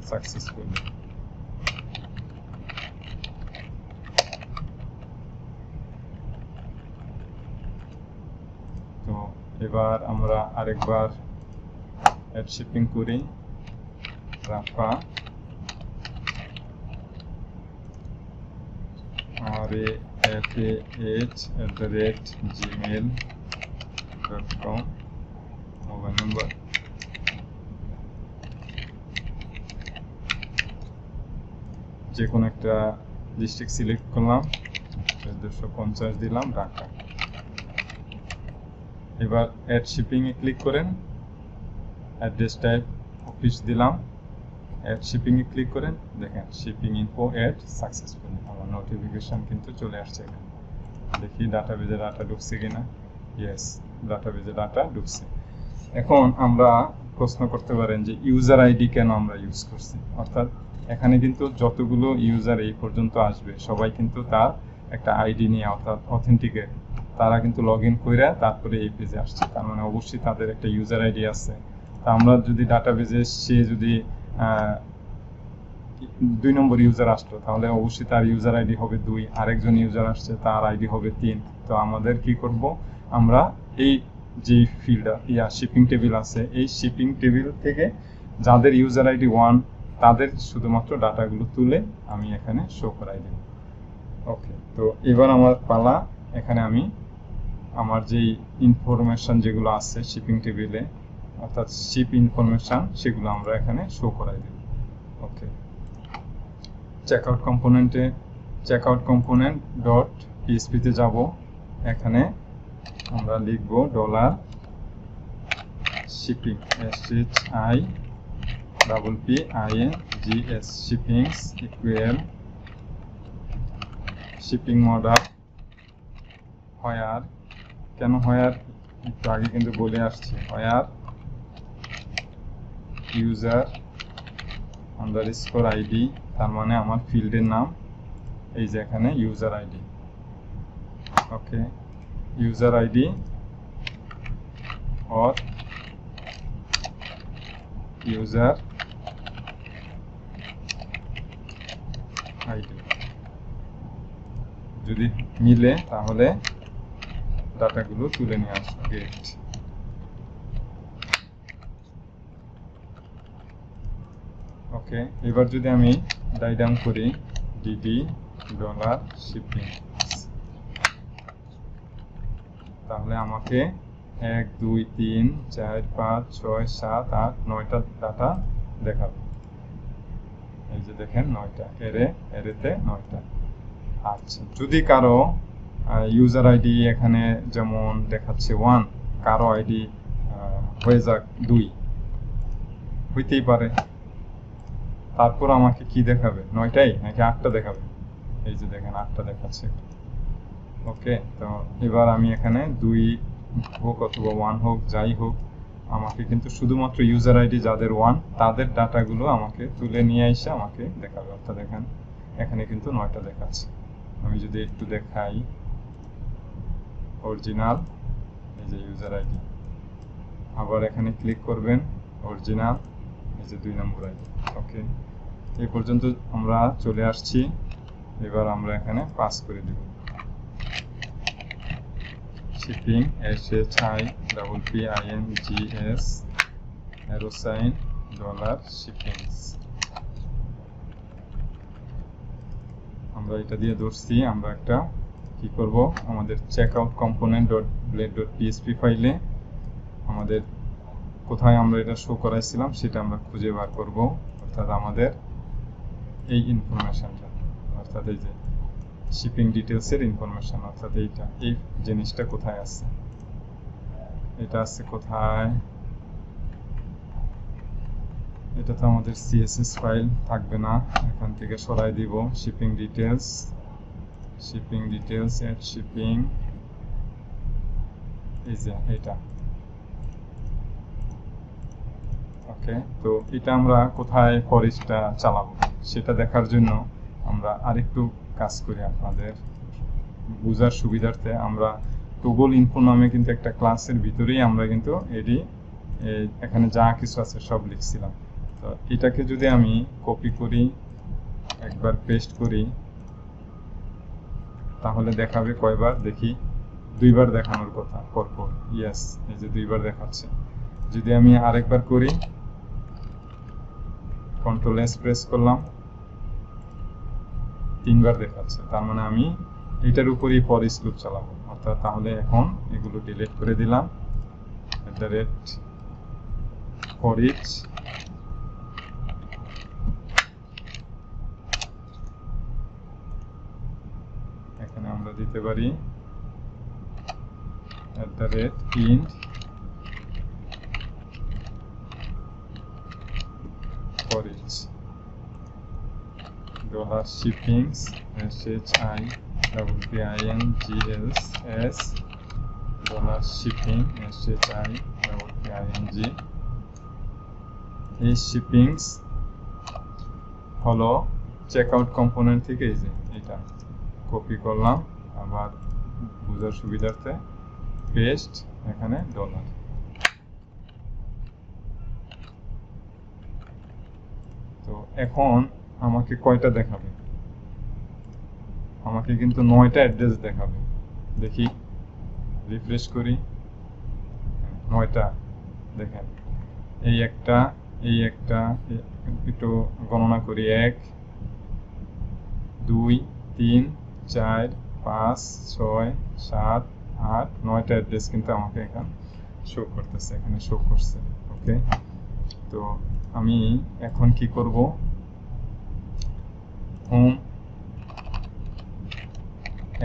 [SPEAKER 1] @successfully। তো এবার আমরা আরেকবার অ্যাড শিপিং করি, রাফা RAFAH@gmail.com মোবাইল নম্বর, যে কোনো একটা ডিস্ট্রিক্ট সিলেক্ট করলাম, 1450 দিলাম, ঢাকা। এবার অ্যাড শিপিং এ ক্লিক করেন, অ্যাড্রেস টাইপ অফিস দিলাম, অ্যাড শিপিং এ ক্লিক করেন, দেখেন শিপিং ইনফো @successfully আমার নোটিফিকেশন কিন্তু চলে আসছে এখানে। দেখি ডাটাবেজে ডাটা ঢুকছে কিনা, ইয়েস ডাটাবেজে ডাটা ঢুকছে। এখন আমরা প্রশ্ন করতে পারেন যে ইউজার আইডি কেন আমরা ইউজ করছি, অর্থাৎ এখানে কিন্তু যতগুলো ইউজার এই পর্যন্ত আসবে সবাই কিন্তু তার একটা আইডি নিয়ে, অর্থাৎ অথেন্টিকেট, তারা কিন্তু লগ ইন করে তারপরে এই পেজে আসছে, তার মানে অবশ্যই তাদের একটা ইউজার আইডি আছে। তা আমরা যদি ডাটাবেজে সে যদি 2 নম্বর ইউজার আসলো তাহলে অবশ্যই তার ইউজার আইডি হবে 2, আরেকজন ইউজার আসছে তার আইডি হবে 3। তো আমাদের কি করব, আমরা এই যে ফিল্ড শিপিং টেবিল আছে, এই শিপিং টেবিল থেকে যাদের ইউজার আইডি 1 তাদের শুধুমাত্র ডাটাগুলো তুলে আমি এখানে শো করাই দেব। ওকে, তো এবার আমার পালা, এখানে আমি আমার যেই ইনফরমেশন যেগুলো আছে শিপিং টেবিলে, অর্থাৎ শিপ ইনফরমেশন, সেগুলো আমরা এখানে শো করাই দেব। ওকে, চেকআউট কম্পোনেন্ট .php তে যাব, এখানে আমরা লিখব $shipping SHIPPINGS শিপিং মডেল হোয়ার, কেন হোয়ার একটু আগে কিন্তু বলে আসছি, হোয়ার ইউজার আন্ডারস্কোর আইডি, তার মানে আমার ফিল্ডের নাম, এই যে এখানে user ID. Okay, user ID or user ID যদি মিলে তাহলে ডাটাগুলো তুলে নিয়ে আসবো। গেট। ওকে, এবার যদি আমি ডাইডাম করি ডিডি ডলার শিপিং, তাহলে আমাকে 1 2 3 4 5 6 7 8 9টা ডাটা দেখাবে। এই যে দেখেন 9টা, এরেতে 9টা। আচ্ছা, যদি কারো ইউজার আইডি এখানে যেমন দেখাচ্ছে 1, কারো আইডি হয়ে যাক 2, হইতেই পারে, তারপর আমাকে কি দেখাবে, 9টাই নাকি 8টা দেখাবে? এই যে দেখেন 8টা দেখাচ্ছে। ওকে, তো এবার আমি এখানে 2 হোক অথবা 1 হোক, যাই হোক, আমাকে কিন্তু শুধুমাত্র ইউজার আইডি যাদের 1 তাদের ডাটাগুলো আমাকে তুলে নিয়ে এসে আমাকে দেখাবে। অর্থাৎ দেখেন এখানে কিন্তু 9টা দেখাচ্ছে। আমি যদি একটু দেখাই অরিজিনাল, এই যে ইউজার আইডি, আবার এখানে ক্লিক করবেন অরিজিনাল, এই যে 2 নম্বর আইডি। ওকে, এই পর্যন্ত আমরা চলে আসছি। এবার আমরা এখানে পাস করে দেব শিপিং SHIPPINGS $, শিপিংস। আমরা এটা দিয়ে ধরছি। আমরা একটা কি করব, আমাদের checkout component dot blade dot PSP ফাইলে আমাদের কোথায় আমরা এটা শো করাইছিলাম সেটা আমরা খুঁজে বার করব। অর্থাৎ আমাদের এই ইনফরমেশনটা, অর্থাৎ এই যে শিপিং ডিটেলসের ইনফরমেশন, অর্থাৎ এইটা, এই জিনিসটা কোথায় আছে, এটা আছে কোথায়, এটা তো আমাদের সিএসএস ফাইল থাকবে না, এখান থেকে সরাই দিব শিপিং ডিটেলস এট শিপিং, এই যে এটা। ওকে, তো এটা আমরা কোথায় ফরেস্টটা চালাবো সেটা দেখার জন্য আমরা আরেকটু কাজ করি আপনাদের বোঝার সুবিধার্থে। আমরা টগল ইনফো নামে কিন্তু একটা ক্লাসের ভিতরেই আমরা কিন্তু এখানে যা কিছু আছে সব লিখছিলাম। তো এটাকে যদি আমি কপি করি, একবার পেস্ট করি, তাহলে দেখাবে কয়বার, দেখি 2বার দেখানোর কথা পরপর। ইয়েস, এই যে 2বার দেখাচ্ছে। যদি আমি আরেকবার করি, কন্ট্রোল এস প্রেস করলাম, 3বার দেখাচ্ছে। তার মানে আমি এটার উপরই ফর ইচ লুপ চালাবো। অর্থাৎ তাহলে এখন এগুলো ডিলিট করে দিলাম, ফর ইচ, এখানে আমরা দিতে পারি @int for each $shippings $shipping এই শিপিংস হলো চেকআউট কম্পোনেন্ট থেকে এই যে এটা কপি করলাম, আবার বোঝার সুবিধার্থে পেস্ট, এখানে $। তো এখন আমাকে কয়টা দেখাবে, আমাকে কিন্তু 9টা অ্যাড্রেস দেখাবে। দেখি, রিফ্রেশ করি, 9টা দেখেন, এই একটা, একটু গণনা করি, 1 2 3 4 5 6 7 8 9টা অ্যাড্রেস কিন্তু আমাকে এখানে শো করতেছে, এখানে শো করছে। ওকে, তো আমি এখন কি করব, হোম,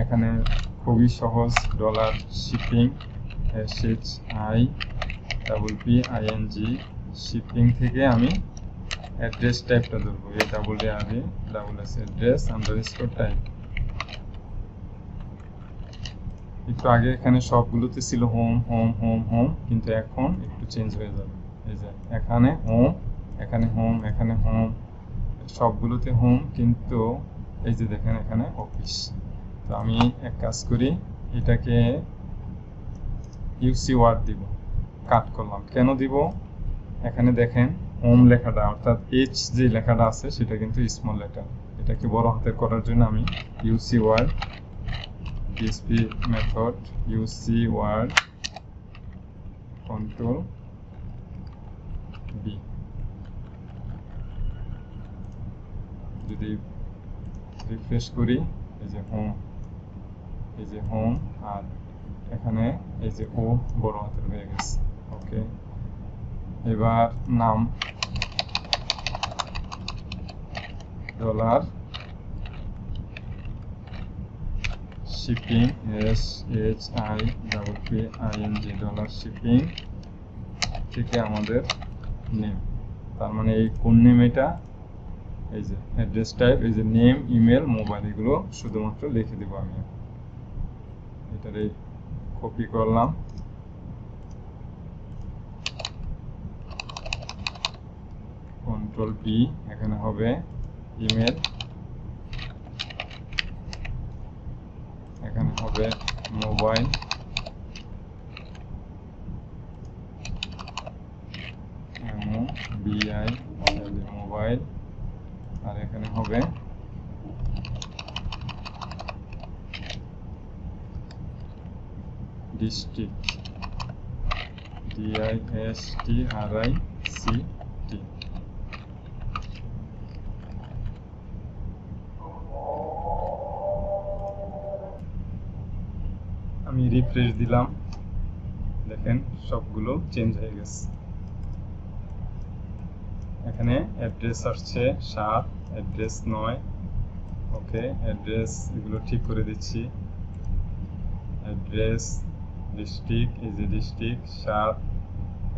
[SPEAKER 1] এখানে খুবই সহজ, $shipping SHIPPING শিপিং থেকে আমি অ্যাড্রেস টাইপটা ধরবো, অ্যাড্রেস আন্ডারস্কোর টাইপ। একটু আগে এখানে সবগুলোতে ছিল হোম হোম হোম হোম, কিন্তু এখন একটু চেঞ্জ হয়ে যাবে। এই যে এখানে হোম, এখানে হোম, এখানে হোম, সবগুলোতে হোম, কিন্তু এই যে দেখেন এখানে অফিস। তো আমি এক কাজ করি, এটাকে ইউসি ওয়ার্ড দিব, কাট করলাম। কেন দিব? এখানে দেখেন হোম লেখাটা অর্থাৎ এইচ যে লেখাটা আছে সেটা কিন্তু স্মল লেটার। এটাকে বড় হাতের করার জন্য আমি ইউসি ওয়ার্ড, পিএসপি মেথড ইউসি ওয়ার্ড কন্ট্রোল বি। যদি রিফ্রেশ করি, এই যে হোম, এই যে হোম, আর এখানে এই যে ও বড় হাতের হয়ে গেছে। ওকে, এবার নাম dollar shipping, SHIPPING, dollar shipping থেকে আমাদের নেম, তার মানে এই কোন নেম এটা, এই যে অ্যাড্রেস টাইপ, এই যে নেম, ইমেল, মোবাইল, এগুলো শুধুমাত্র লিখে দেবো আমি। এটারে কপি করলাম, কন্ট্রোল পি, এখানে হবে ইমেল, এখানে হবে মোবাইল, BI মোবাইল, আর এখানে হবে ডিস্ট্রিক্ট, DISTRICT। আমি রিফ্রেশ দিলাম, দেখেন সবগুলো চেঞ্জ হয়ে গেছে। এখানে অ্যাড্রেস আসছে 7, অ্যাড্রেস 9। ওকে, অ্যাড্রেস এগুলো ঠিক করে দিচ্ছি। অ্যাড্রেস, ডিস্ট্রিক্ট, এই যে ডিস্ট্রিক্ট 7,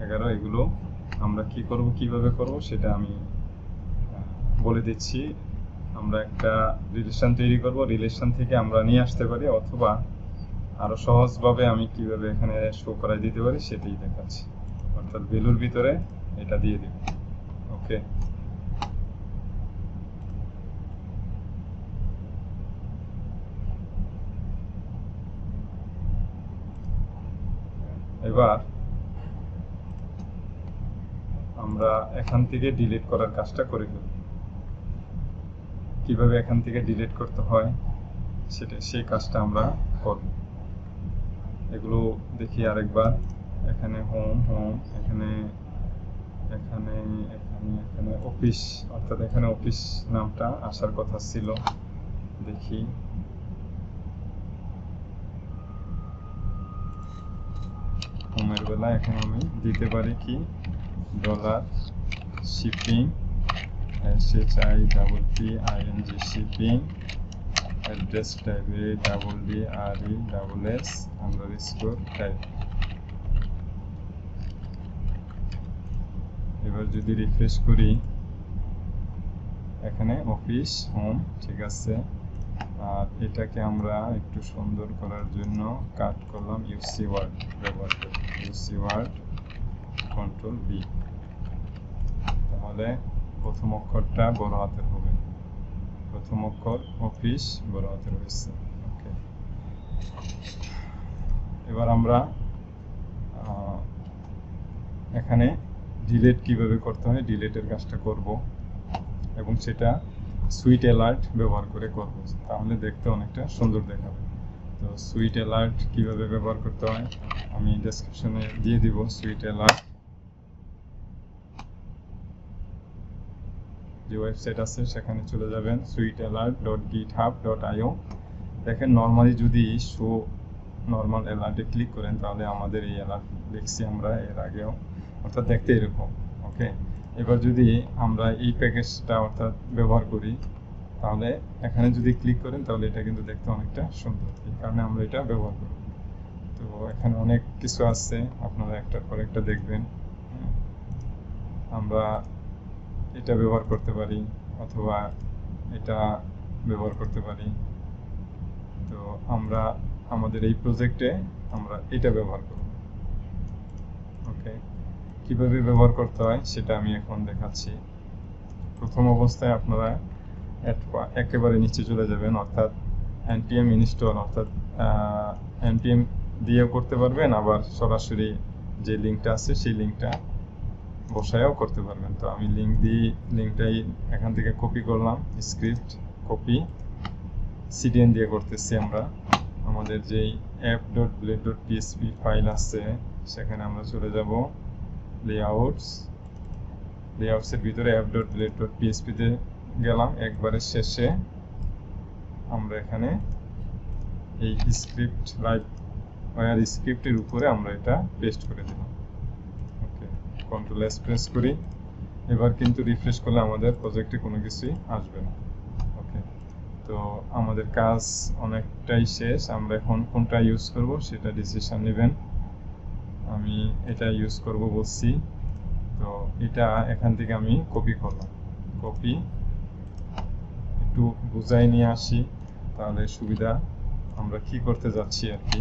[SPEAKER 1] 11, এগুলো আমরা কি করব, কিভাবে করব সেটা আমি বলে দিচ্ছি। আমরা একটা রিলেশন তৈরি করব, রিলেশন থেকে আমরা নিয়ে আসতে পারি, অথবা আরো সহজভাবে আমি কিভাবে এখানে শো করাই দিতে পারি সেটাই দেখাচ্ছি। অর্থাৎ ভ্যালুর ভিতরে এটা দিয়ে দিব। ওকে, এবার আমরা এখান থেকে ডিলিট করার কাজটা করে ফেলব। কিভাবে এখান থেকে ডিলিট করতে হয় সেটা, সেই কাজটা আমরা করব। এগুলো দেখি আরেকবার। এখানে হোম হোম, এখানে এখানে এখানে এখানে অফিস, অর্থাৎ এখানে অফিস নামটা আসার কথা ছিল। দেখি, হোমের বেলা এখন আমি দিতে পারি কি, dollar shipping, SHIPPING shipping, address type ADDRESS underscore type. এবার যদি রিফ্রেশ করি, এখানে অফিস হোম ঠিক আছে। আর এটাকে আমরা একটু সুন্দর করার জন্য কাট করলাম, ইউসি ওয়ার্ড ব্যবহার করি, ইউসি ওয়ার্ড কন্ট্রোল বি। তাহলে প্রথম অক্ষরটা বড় হাতের হবে, প্রথম অক্ষর অফিস বড় হাতের হয়েছে। ওকে, এবার আমরা এখানে ডিলিট কিভাবে করতে হয়, ডিলিটের কাজটা করব, এবং সেটা সুইট অ্যালার্ট ব্যবহার করে করব, তাহলে দেখতে অনেকটা সুন্দর দেখাবে। তো সুইট অ্যালার্ট কিভাবে ব্যবহার করতে হয় আমি ডেসক্রিপশনে দিয়ে দিব। সুইট অ্যালার্ট যে ওয়েবসাইট আছে সেখানে চলে যাবেন, sweetalert.github.io। দেখেন নর্মালি যদি শো নর্মাল অ্যালার্টে ক্লিক করেন তাহলে আমাদের এই অ্যালার্ট দেখছি আমরা এর আগেও, অর্থাৎ দেখতে এরকম। ওকে, এবার যদি আমরা এই প্যাকেজটা অর্থাৎ ব্যবহার করি, তাহলে এখানে যদি ক্লিক করেন তাহলে এটা কিন্তু দেখতে অনেকটা সুন্দর, এই কারণে আমরা এটা ব্যবহার করি। তো এখানে অনেক কিছু আছে, আপনারা একটার পর একটা দেখবেন। আমরা এটা ব্যবহার করতে পারি, অথবা এটা ব্যবহার করতে পারি। তো আমরা আমাদের এই প্রজেক্টে আমরা এটা ব্যবহার করব। ওকে, কিভাবে ব্যবহার করতে হয় সেটা আমি এখন দেখাচ্ছি। প্রথম অবস্থায় আপনারা একেবারে নিচে চলে যাবেন, অর্থাৎ npm ইনস্টল, অর্থাৎ npm দিয়েও করতে পারবেন, আবার সরাসরি যে লিঙ্কটা আছে সেই লিঙ্কটা বসায়ও করতে পারবেন। তো আমি লিঙ্কটাই এখান থেকে কপি করলাম, স্ক্রিপ্ট কপি, cdn দিয়ে করতেছি। আমরা আমাদের যেই app.blade.php ফাইল আছে সেখানে আমরা চলে যাব, লেআউটসের ভিতরে app.blade.php তে গেলাম। একবারে শেষে আমরা এখানে এই স্ক্রিপ্ট স্ক্রিপ্টের উপরে আমরা এটা পেস্ট করে দিলাম। ওকে, কন্ট্রোল এস প্রেস করি। এবার কিন্তু রিফ্রেশ করলে আমাদের প্রজেক্টে কোনো কিছুই আসবে না। ওকে, তো আমাদের কাজ অনেকটাই শেষ। আমরা এখন কোনটা ইউজ করব সেটা ডিসিশন নেবেন। আমি এটা ইউজ করব বলছি, তো এটা এখান থেকে আমি কপি করলাম। কপি একটু বুঝাই নিয়ে আসি তাহলে সুবিধা। আমরা কি করতে যাচ্ছি আর কি,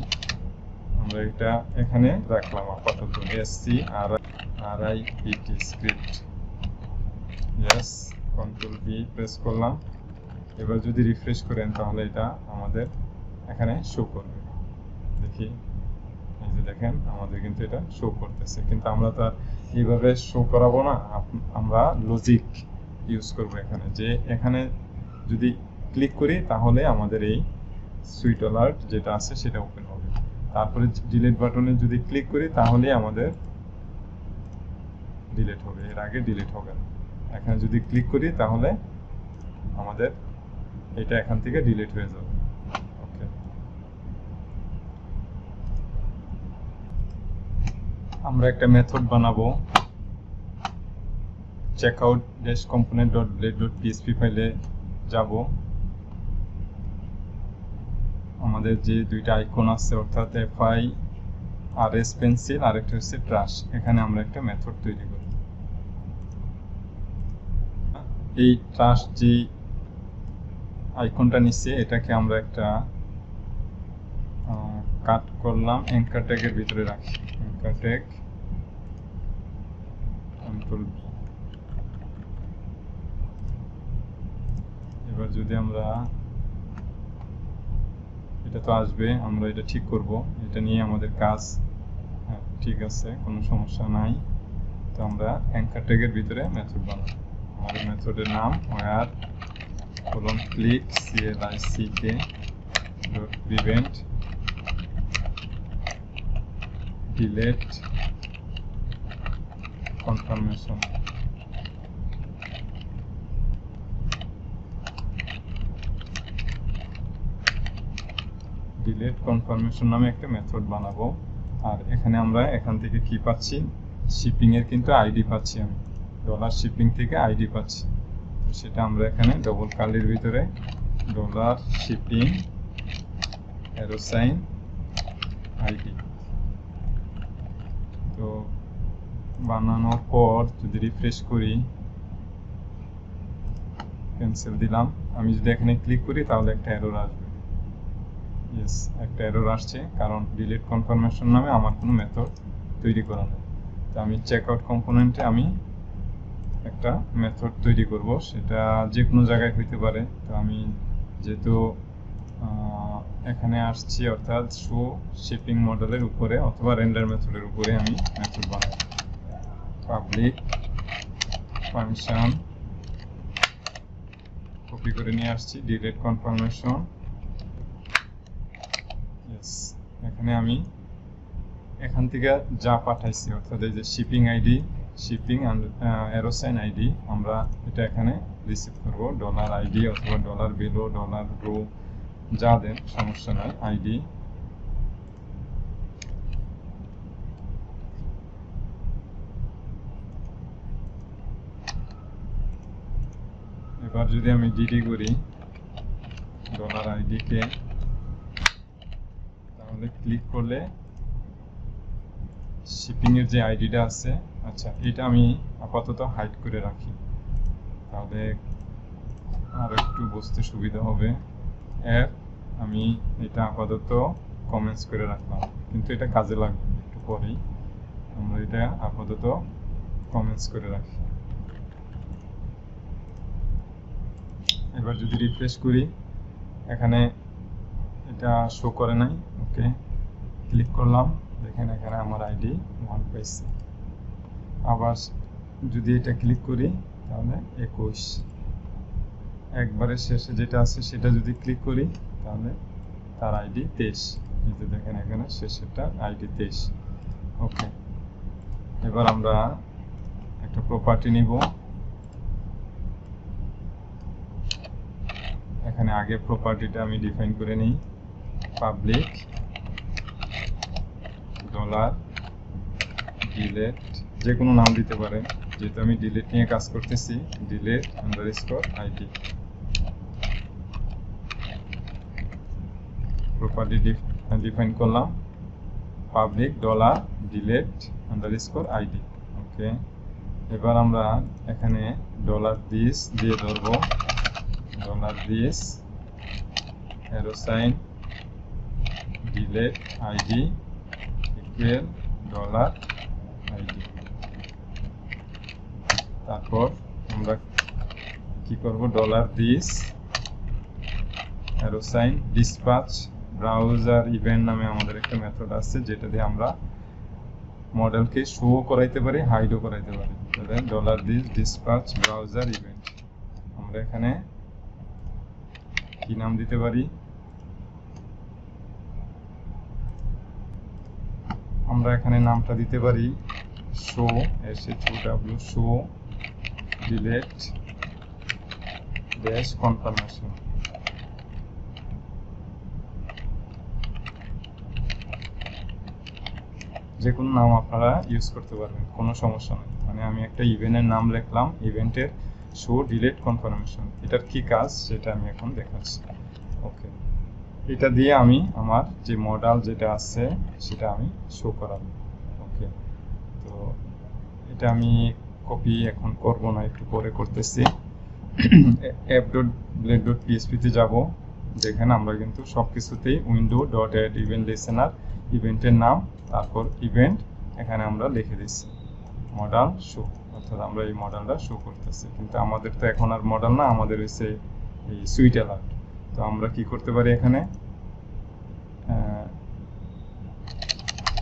[SPEAKER 1] আমরা এটা এখানে রাখলাম আপাতত, SCRIPT script. Yes, control V press করলাম। এবার যদি রিফ্রেশ করেন তাহলে এটা আমাদের এখানে শো করবে। দেখি, এই যে দেখেন আমাদের কিন্তু এটা শো করতেছে, কিন্তু আমরা তো আর এইভাবে শো করাবো না। আমরা লজিক ইউজ করব এখানে, যে এখানে যদি ক্লিক করি তাহলে আমাদের এই সুইট অ্যালার্ট যেটা আছে সেটা ওপেন হবে। তারপরে ডিলিট বাটনে যদি ক্লিক করি তাহলে আমাদের ডিলিট হবে, এর আগে ডিলিট হবে না। এখানে যদি ক্লিক করি তাহলে আমাদের এটা এখান থেকে ডিলিট হয়ে যাবে। ওকে, আমরা একটা মেথড বানাবো। checkout-component.blade.php ফাইলে যাব। আমাদের যে দুইটা আইকন আছে, অর্থাৎ FIRS পেন্সিল আর একটা হচ্ছে ট্রাশ, এখানে আমরা একটা মেথড তৈরি করি। এই ট্রাশ যে আইকনটা নিচে, এটাকে আমরা একটা কাট করলাম, অ্যাঙ্কার ট্যাগের ভিতরে রাখি। Anchor tag, control V. এবার যদি আমরা, এটা তো আসবে, আমরা এটা ঠিক করব। এটা নিয়ে আমাদের কাজ ঠিক আছে, কোনো সমস্যা নাই। তো আমরা অ্যাঙ্কার ট্যাগের ভিতরে মেথড বানাবো। আমাদের মেথডের নাম where:click click.prevent delete confirmation। Delete confirmation নামে একটা মেথড বানাবো। আর এখানে আমরা এখান থেকে কি পাচ্ছি, শিপিং এর কিন্তু আইডি পাচ্ছি, আমি $shipping থেকে আইডি পাচ্ছি। তো সেটা আমরা এখানে ডবল কার্লির ভিতরে $shipping @ID। তো বানানোর পর যদি রিফ্রেশ করি, ক্যান্সেল দিলাম, আমি যদি এখানে ক্লিক করি তাহলে একটা এরর আসবে। ইয়েস, একটা এরর আসছে, কারণ ডিলিট কনফার্মেশন নামে আমার কোনো মেথড তৈরি করা নেই। তো আমি চেকআউট কম্পোনেন্টে আমি একটা মেথড তৈরি করব, সেটা যে কোনো জায়গায় হইতে পারে। তো আমি যেহেতু এখানে আসছি, অর্থাৎ শো শিপিং মডেলের উপরে অথবা রেন্ডার মেথডের উপরে আমি মেথড বানাই। পাবলিক ফাংশন কপি করে নিয়ে আসছি, ডিলিট কনফার্মেশন। ইয়েস, এখানে আমি এখান থেকে যা পাঠাইছি, অর্থাৎ এই যে শিপিং আইডি, শিপিং $ID, আমরা এটা এখানে রিসিভ করব। $ID অথবা $below, $row যা দেন সমস্যা নয়, আইডি। এবার যদি আমি ডিডি করি $ID কে, তাহলে ক্লিক করলে শিপিং এর যে আইডিটা আছে, আচ্ছা এটা আমি আপাতত হাইড করে রাখি, তাহলে আর একটু বুঝতে সুবিধা হবে। আমি এটা আপাতত কমেন্টস করে রাখলাম, কিন্তু এটা কাজে লাগবে একটু পরেই। আমরা এটা আপাতত কমেন্টস করে রাখি। এবার যদি রিফ্রেশ করি, এখানে এটা শো করে নাই। ওকে, ক্লিক করলাম, দেখেন এখানে আমার আইডি 1 পাইছি। আবার যদি এটা ক্লিক করি তাহলে 21। একবারে শেষে যেটা আছে সেটা যদি ক্লিক করি তাহলে তার আইডি 23। এই যে দেখেন এখানে শেষেরটা আইডি 23। ওকে, এবার আমরা একটা প্রপার্টি নিব। এখানে আগে প্রপার্টিটা আমি ডিফাইন করে নিই, পাবলিক ডলার ডিলেট, যে কোনো নাম দিতে পারেন, যেহেতু আমি ডিলেট নিয়ে কাজ করতেছি, delete underscore ID. Property define করলাম, public dollar delete underscore ID. Okay, এবার আমরা এখানে ডলার দিস দিয়ে ধরবো, dollar this arrow sign delete ID equal dollar ID. তারপর আমরা কি করব, dollar this arrow sign dispatch browser event নামে আমাদের একটা মেথড আছে, যেটা দিয়ে আমরা মডেলকে শো করাইতে পারি, হাইডও করাইতে পারি। তাহলে dollar this dispatch browser event, আমরা এখানে কি নাম দিতে পারি, আমরা এখানে নামটা দিতে পারি show, SHOW show delete dash confirmation. যে কোনো নাম আপনারা ইউজ করতে পারবেন, কোনো সমস্যা নেই। মানে আমি একটা ইভেন্টের নাম লিখলাম, ইভেন্টের শো ডিলেট কনফার্মেশন। এটার কি কাজ সেটা আমি এখন দেখাচ্ছি। ওকে, এটা দিয়ে আমি আমার যে মডেল যেটা আছে সেটা আমি শো করাবো। ওকে, তো এটা আমি কপি এখন করব না, একটু পরে করতেছি। app.blade.php তে যাব, যেখানে আমরা কিন্তু সব কিছুতেই window.add event listener, ইভেন্টের নাম, তারপর ইভেন্ট এখানে আমরা লিখে দিচ্ছি মডেল শো, অর্থাৎ আমরা এই মডেলটা শো করতেছি। কিন্তু আমাদের তো এখন আর মডেল না, আমাদের হচ্ছে এই সুইট অ্যালার্ট। তো আমরা কি করতে পারি, এখানে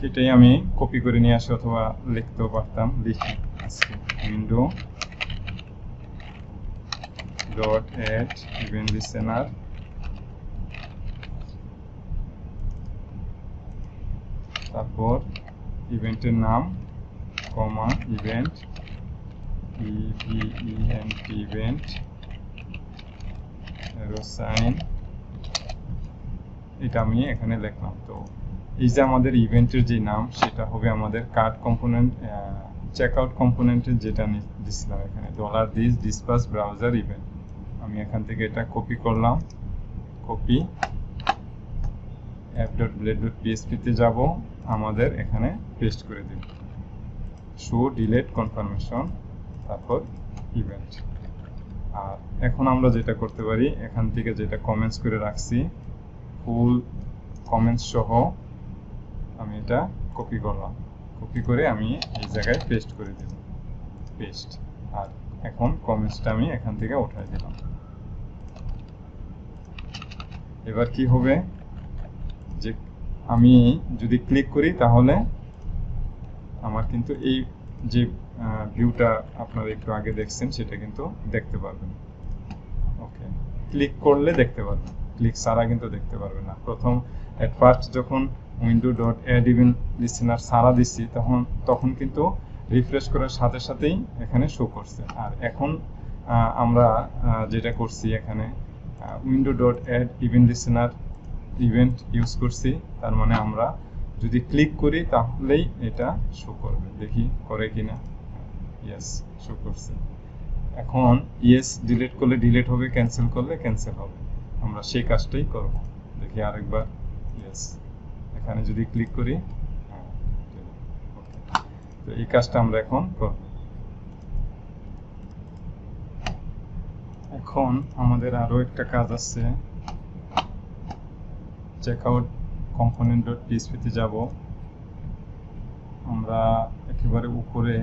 [SPEAKER 1] এটাই আমি কপি করে নিয়ে আসি, অথবা লিখতেও পারতাম, লিখি আজকে window.add event listener, তারপর ইভেন্টের নাম কমা ইভেন্ট ইভেন্ট অ্যারো সাইন, এটা আমি এখানে লিখলাম। তো এই যে আমাদের ইভেন্টের যে নাম সেটা হবে আমাদের কার্ড কম্পোনেন্ট, চেকআউট কম্পোনেন্টের যেটা দিছিলাম এখানে, dollar this dispatch browser event. আমি এখান থেকে এটা কপি করলাম, কপি app.blade.php তে যাব, আমাদের এখানে পেস্ট করে দেব শো ডিলেট কনফার্মেশন, তারপর ইভেন্ট। আর এখন আমরা যেটা করতে পারি, এখান থেকে যেটা কমেন্টস করে রাখছি ফুল কমেন্টস সহ আমি এটা কপি করলাম, কপি করে আমি এই জায়গায় পেস্ট করে দেব, পেস্ট। আর এখন কমেন্টসটা আমি এখান থেকে উঠাই দিলাম। এবার কি হবে, যে আমি যদি ক্লিক করি তাহলে আমার কিন্তু এই যে ভিউটা আপনারা একটু আগে দেখছেন সেটা কিন্তু দেখতে পারবেন। ওকে, ক্লিক করলে দেখতে পারবেন, ক্লিক ছাড়া কিন্তু দেখতে পারবেন না। প্রথম এট ফার্স্ট যখন window.add event listener ছাড়া দিচ্ছি তখন কিন্তু রিফ্রেশ করার সাথে সাথেই এখানে শো করছে। আর এখন আমরা যেটা করছি এখানে window.add event listener event use করছি, তার মানে আমরা যদি ক্লিক করি তাহলেই এটা শো করবে। দেখি করে কিনা, ইয়েস শো করছে। এখন ইয়েস ডিলিট করলে ডিলিট হবে, ক্যান্সেল করলে ক্যান্সেল হবে, আমরা সেই কাজটাই করব। দেখি আরেকবার, ইয়েস, এখানে যদি ক্লিক করি, তো এই কাজটা আমরা এখন করব। এখন আমাদের আরো একটা কাজ আছে, চেকআউট component.php তে যাব আমরা একেবারে উপরে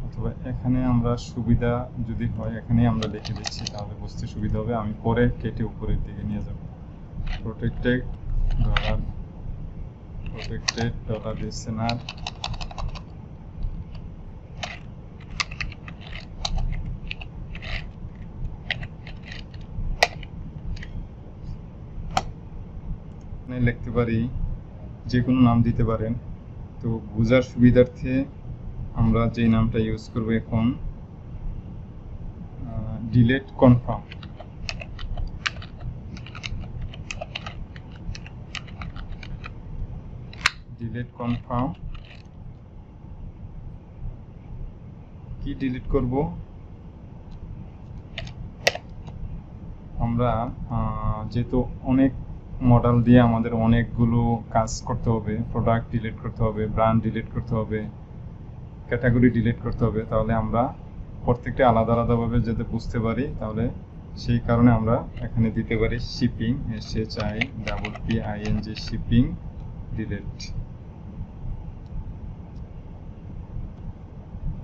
[SPEAKER 1] অথবা এখানে আমরা সুবিধা যদি হয় এখানে আমরা লিখে দিচ্ছি তাহলে বুঝতে সুবিধা হবে আমি পরে কেটে উপরের দিকে নিয়ে যাব protected $listener লিখতে পারি যে কোনো নাম দিতে পারেন তো বোঝার সুবিধার্থে আমরা যে নামটা ইউজ করব এখন delete confirm কি ডিলিট করব আমরা যেহেতু অনেক মডেল দিয়ে আমাদের অনেকগুলো কাজ করতে হবে প্রোডাক্ট ডিলিট করতে হবে ব্র্যান্ড ডিলিট করতে হবে ক্যাটাগরি ডিলিট করতে হবে তাহলে আমরা প্রত্যেকটা আলাদা আলাদাভাবে যাতে বুঝতে পারি তাহলে সেই কারণে আমরা এখানে দিতে পারি শিপিং SHIPPING শিপিং ডিলিট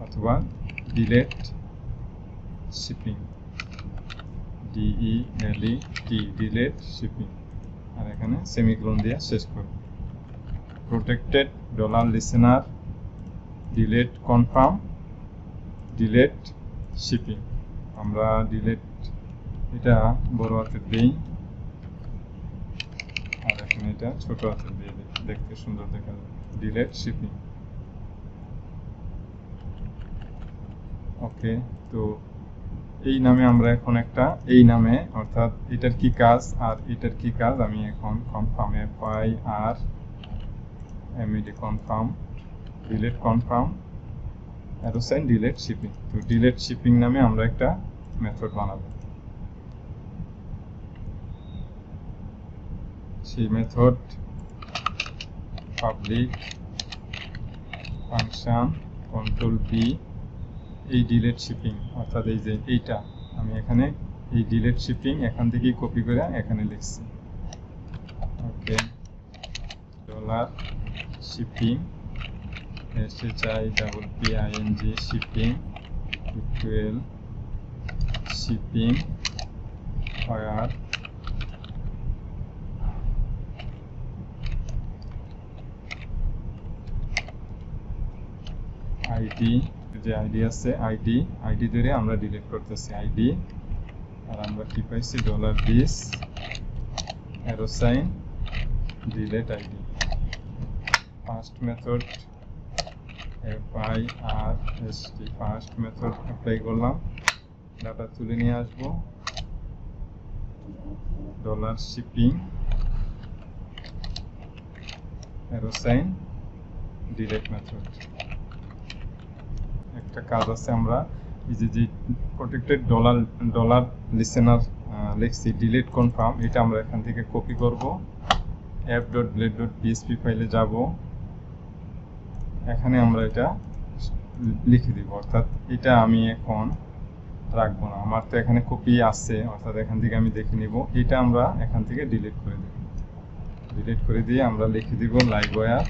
[SPEAKER 1] অথবা delete shipping DELET delete shipping আর এখানে সেমিকোলন দিয়ে শেষ করব protected $listener delete confirm delete shipping আমরা delete এটা বড় হাতের দেই আর এখানে এটা ছোট হাতের দিয়ে দিই দেখতে সুন্দর দেখা যাবে delete shipping ওকে তো এই নামে আমরা এখন একটা এই নামে অর্থাৎ এটার কি কাজ আর এটার কি কাজ আমি এখন confirm FIRMED confirm delete confirm assign delete shipping তো delete shipping নামে আমরা একটা মেথড বানাবো সেই method public function control B এই delete shipping অর্থাৎ এই যে এইটা আমি এখানে এই delete shipping এখান থেকে কপি করে এখানে লিখছি ওকে $shipping SHIPPING shipping equal shipping where ID যে আইডি আছে আইডি ধরে আমরা ডিলিট করতেছি আইডি আর আমরা কি পাইছি $this arrow sign delete id first method FIRST first method apply করলাম ডাটা তুলে নিয়ে আসব $shipping arrow sign delete method একটা কাজ আছে আমরা এই যে protected $listener লিখছি delete confirm এটা আমরা এখান থেকে কপি করব app.blade.php ফাইলে যাব এখানে আমরা এটা লিখে দিব অর্থাৎ এটা আমি এখন রাখবো না আমার তো এখানে কপি আছে অর্থাৎ এখান থেকে আমি দেখে নিব এটা আমরা এখান থেকে ডিলিট করে দিয়ে আমরা লিখে দিব livewire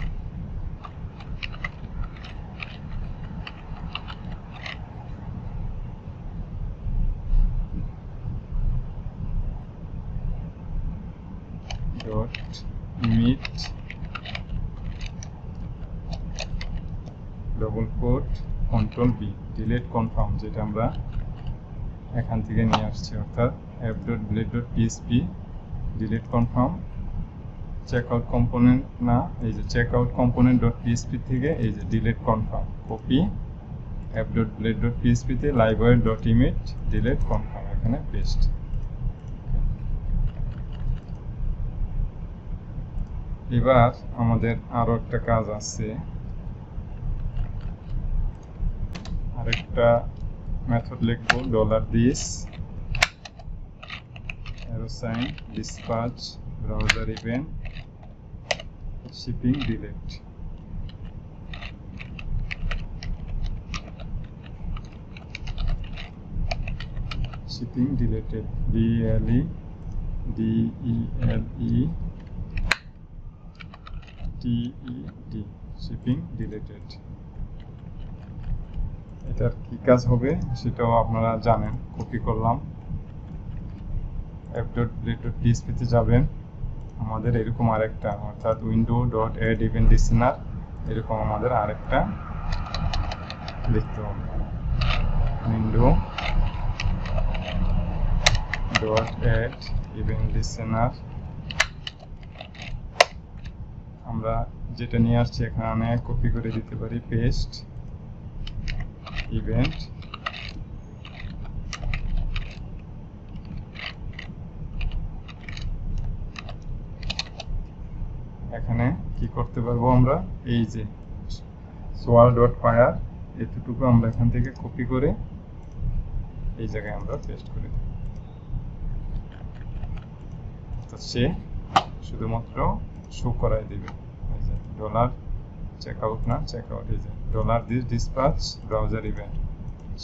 [SPEAKER 1] .image double quote control B delete confirm যেটা আমরা এখান থেকে নিয়ে আসছি অর্থাৎ app.blade.php delete confirm checkout component না এই যে checkout component.php থেকে এই যে delete confirm copy app.blade.php তে livewire.image delete confirm এখানে paste এবার আমাদের আরো একটা কাজ আছে আরেকটা মেথড লিখবো $this arrow sign dispatch browser event shipping delete shipping deleted DELE TED shipping deleted. এটার কি কাজ হবে সেটাও আপনারা জানেন। কপি করলাম, app.blade.php তে যাবেন, আমাদের এরকম আরেকটা অর্থাৎ window.add event listener এরকম আমাদের আরেকটা লিখতে হবে। window.add event listener আমরা যেটা নিয়ে আসছি এখানে কপি করে দিতে পারি, পেস্ট ইভেন্ট এখানে কি করতে পারবো আমরা, এই যে swal.fire এতটুকু আমরা এখান থেকে কপি করে এই জায়গায় আমরা পেস্ট করে দেব। তো সে শুধুমাত্র শো করাই দিবে এই যে ডলার চেকআউট না চেকআউট, এই যে dollar this dispatch browser event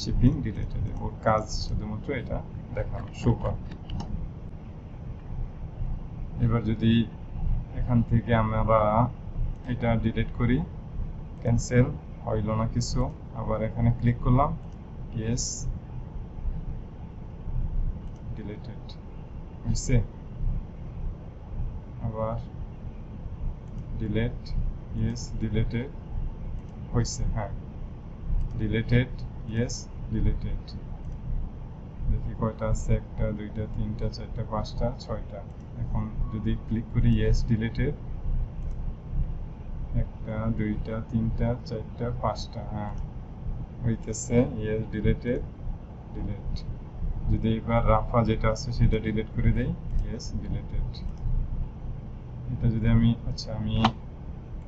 [SPEAKER 1] shipping deleted, ওর কাজ শুধুমাত্র এটা দেখানো, শো করা। এবার যদি এখান থেকে আমরা এটা ডিলিট করি, ক্যান্সেল হইল না কিছু, আবার এখানে ক্লিক করলাম, ইয়েস ডিলিটেড হয়েছে, আবার ডিলেট, ইয়েস ডিলিটেড হয়েছে, হ্যাঁ ডিলিটেড, ইয়েস ডিলিটেড। দেখি কয়টা আছে, একটা দুইটা তিনটা চারটা পাঁচটা ছয়টা। এখন যদি ক্লিক করি ইয়েস ডিলিটেড, একটা দুইটা তিনটা চারটা পাঁচটা, হ্যাঁ হইতেছে ইয়েস ডিলিটেড ডিলিট। যদি এবার রাফা যেটা আছে সেটা ডিলিট করে দেই, ইয়েস ডিলিটেড। এটা যদি আমি আমি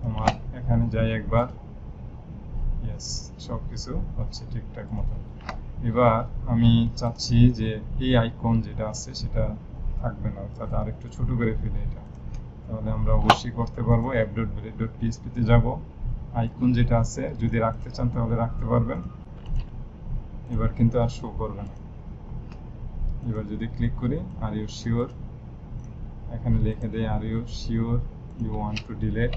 [SPEAKER 1] আমার এখানে যাই একবার, ইয়েস সব কিছু হচ্ছে ঠিকঠাক মতো। এবার আমি চাচ্ছি যে এই আইকন যেটা আছে সেটা থাকবে না, অর্থাৎ আর একটু ছোট করে ফেলে এটা, তাহলে আমরা অবশ্যই করতে পারবো। app.blade.php তে যাব, আইকন যেটা আছে যদি রাখতে চান তাহলে রাখতে পারবেন, এবার কিন্তু আর শো করবে না। এবার যদি ক্লিক করি আর ইউ শিওর, এখানে লিখে দেই are you sure you want to delete,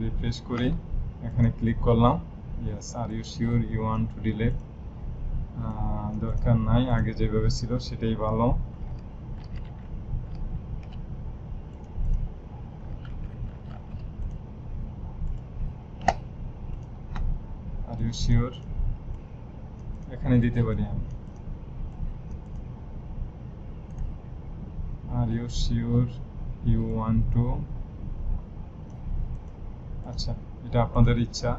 [SPEAKER 1] refresh করি, এখানে ক্লিক করলাম, yes are you sure you want to delete. দরকার নাই, আগে যেভাবে ছিল সেটাই ভালো। আর ইউ শিওর এখানে দিতে পারি আমি, are you sure you want to, আচ্ছা এটা আপনাদের ইচ্ছা,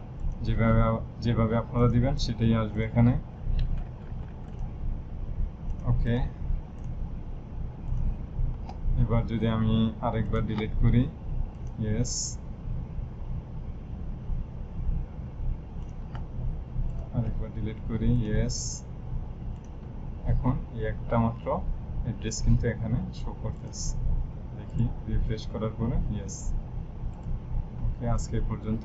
[SPEAKER 1] যেভাবে আপনারা দিবেন সেটাই আসবে এখানে। ওকে, এবার যদি আমি আরেকবার ডিলিট করি, ইয়েস আরেকবার ডিলিট করি, ইয়েস। এখন এই একটা মাত্র অ্যাড্রেস কিন্তু এখানে শো করতেছে, দেখি রিফ্রেশ করার পরে, ইয়েস। ওকে, আজকে পর্যন্ত।